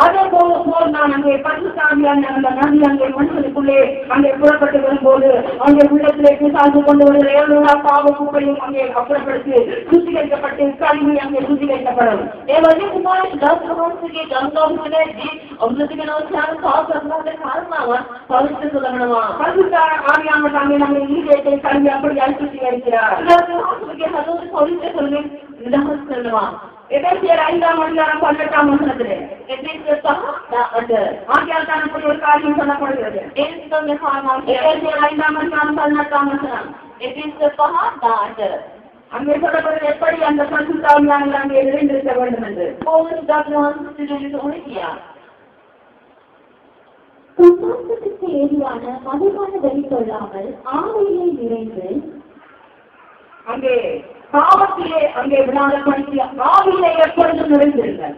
அதே போல் நான் அங்கே பரிசுத்தாவியான அந்த நதி அங்கே மனுஷனுக்குள்ளே அங்கே புறப்பட்டு வரும்போது அங்கே உள்ளத்திலே சார்ந்து கொண்டு வருகிற எல்லா பாவ குப்பையும் அங்கே அப்புறப்படுத்தி சுத்திகரிக்கப்பட்டு கல்வி அங்கே சுத்திகரிக்கப்படும். கல்வி அப்படி சுத்திகரிக்கிறார். எபேசியர் 5ஆம் அதிகாரம் 18ஆம் வசனத்திலே ஆகியால் ஒரு காரியம் சொல்லப்படுகிறது. எபேசியர் 5ஆம் அதிகாரம் 18ஆம் வசனம். அங்கே சொல்லப்படுவது எப்படி அந்த பரிசுத்தாவியானவர் அங்கே நிறைந்திருக்க வேண்டும் என்று. சந்தோஷத்துக்கு ஏதுவான மதுவான வழி கொள்ளாமல் ஆவியிலே நிறைந்து அங்கே பாவத்திலே அங்கே விடாத படித்து ஆவியிலே எப்பொழுதும் நிறைந்திருங்கள்.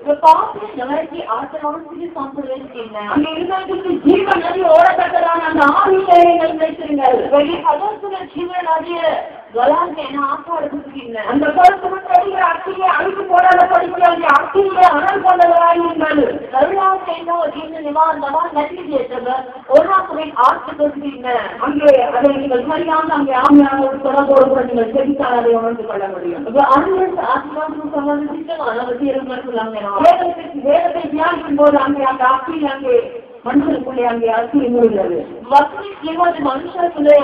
அங்கே இருந்தவர்களுக்கு ஜீவ நதி ஓடத்தக்கதான அந்த ஆவியிலே நினைத்திருங்கள். ஜீவ நதிய அந்த பொருட்கள் அக்கிலே அழித்து போடாத படிக்க அங்கே அக்கிலே அனல் கொண்டவராயிருங்கள். அங்கே அதை நீங்கள் சரியாக அங்கே ஆமையான ஒரு தொடர்போடு நீங்கள் செவித்தால் அதை உணர்ந்து கொள்ள முடியும். வேதத்தை தியானிக்கும் போது அங்கே அந்த அக்கில் அங்கே மனுஷனுக்குள்ளே அங்கே அக்கில் மூடுகிறது. மனுஷனுக்குள்ளே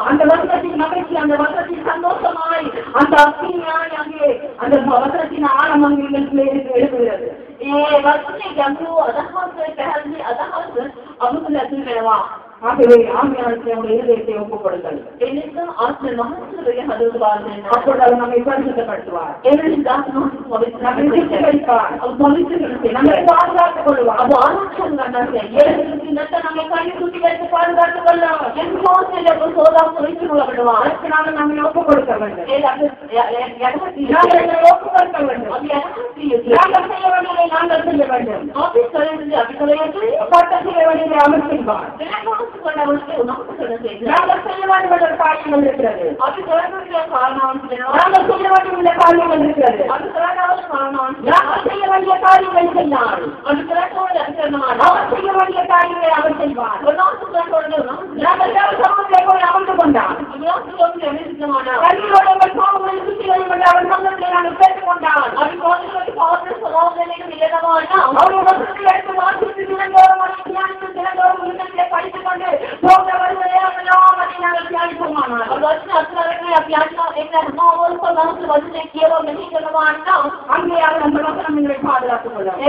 அந்த வசனத்தின் மகிழ்ச்சி அந்த வசனத்தின் சந்தோஷமாய் அந்த அக்கினியாய் அங்கே அந்த வசனத்தின் ஆழம் அங்கே எழுதுகிறது. ஆகவே ஆமையாளத்தை இருதயத்தை ஒப்புக்கொடுங்கள். அப்பொழுது அவர் நம்மை பரிசுத்தப்படுத்துவார், நம்மை பாதுகாத்துக் கொள்வார். அது ஆலோசனை நம்மை கல்வி சுத்திகரித்து பாதுகாத்துக் கொள்ளும். அதற்கு நாங்கள் நம்மை ஒப்புக் கொடுக்க வேண்டும். ஒப்புக்கொடுக்க வேண்டும். நாங்கள் செய்ய வேண்டியதை நாங்கள் செய்ய வேண்டும். பட்ட செய்ய வேண்டியதை அவர் செய்வார். நாங்கள் செய்ய வேண்டும் என்ற காரியங்கள் இருக்கிறது. நாங்கள் செய்ய வேண்டிய காரியங்கள் இருக்கிறது. நாங்கள் செய்ய வேண்டிய காரியங்கள் செய்யார். அவர் செய்ய வேண்டிய காரியங்களை அவர் செய்வார். நாங்கள் சமூகத்தை போய் அமர்ந்து கொண்டார். கல்வியோட பாவங்களை சுற்றிகள் அவர் சமூகத்தை நாங்கள் பேசிக் கொண்டார். அவருடைய வசனத்தை எடுத்து வாசித்து தினந்தோறும் படித்துக் கொண்டு போன்ற வருவதை நாங்கள் தியானிப்போமானால் அங்கே அவர் அந்த வசனம் எங்களை பாதுகாத்துக் கொள்ளும்.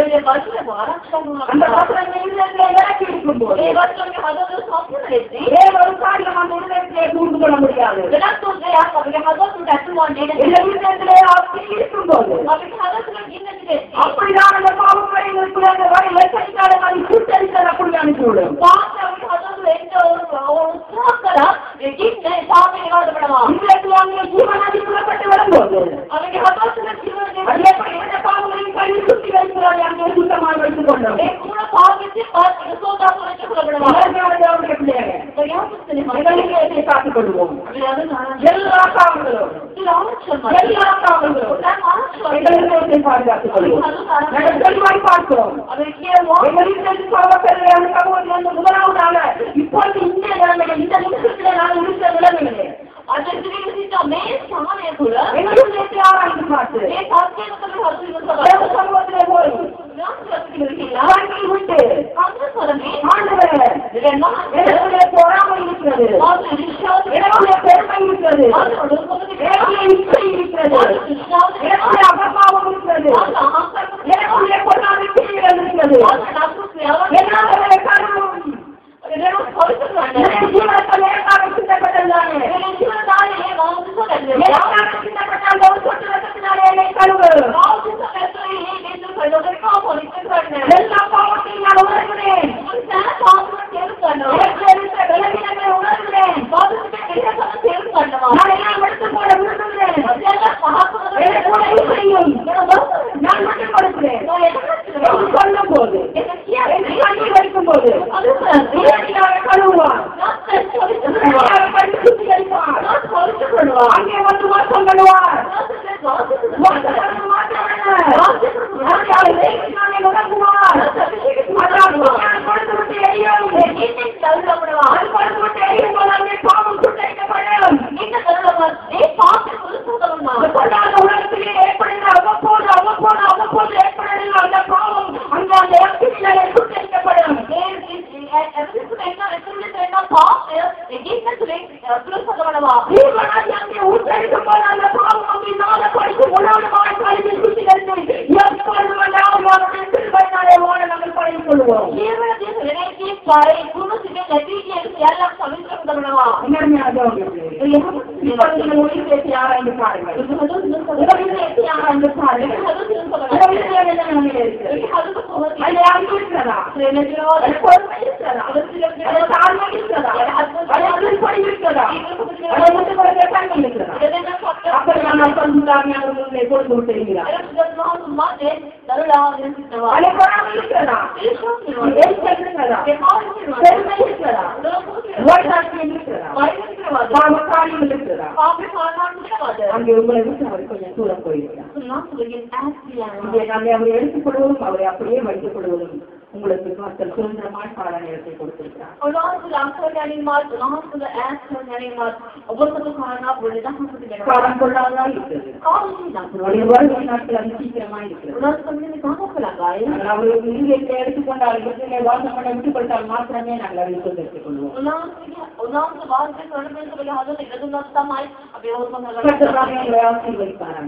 அந்த வசனங்களை இறக்கி இருக்கும் போது ஒரு காரியம் அந்த இருதயத்திலே கூர்ந்து கொள்ள முடியாது. இருக்கும் போது அப்படிதான் அந்த பாவங்களை கூட்டறித்தல் அப்படி அனுப்பிவிடும். ஜீவனாதி புறப்பட்டு வரும்போது பாவங்களையும் கல்வி சுத்தி வைக்கிறார். அங்கே சுத்தமாக வைத்துக் கொண்டோம். காத்துக் கொள்வோம். எல்லா காவல்களோடும் பாதுகாத்துக் கொள்வோம். தெளிவாய் பார்க்கிறோம். முதலாவதாக இப்பொழுது இந்த நிலைமையில் இந்த நிமிஷத்தில் நான் இருந்த நிலைமையிலே ஆராய்ந்து பார்த்து சமூகத்திலே போய் விட்டு பொறாமை இருக்கிறது, பெருமை இருக்கிறது, இருக்கிறது, அகப்பாவம் இருக்கிறது, பொருளாதார பிரிவுகள் இருக்கிறது. எல்லா பாவத்தையும் நான் உணர்கிறேன். உணர்கிறேன். ஆராய்ந்து பாருங்கள். ஆராய்ந்து பாருங்கள். அங்கே உங்களை விட்டு அவர் கொஞ்சம் தூரம் போயிருக்கிறார். அவரை எடுத்துக்கொள்வதும் அவரை அப்படியே வைத்துக்கொள்வதும் உங்களுக்கு மக்கள் சுதந்திரமான கால நேரத்தை கொடுத்திருக்கிறார். காலம் கொள்ளாதா இருக்கிறது. வருகிற நாட்கள் அது சீக்கிரமா இருக்கிறது. அவர்களுக்கு நீங்க எடுத்துக்கொண்டால் வாசம் பண்ண விட்டுக் கொண்டால் மாத்திரமே நாங்கள் அதை எடுத்துக் கொள்வோம். ஆசீர்வதிப்பார்கள்.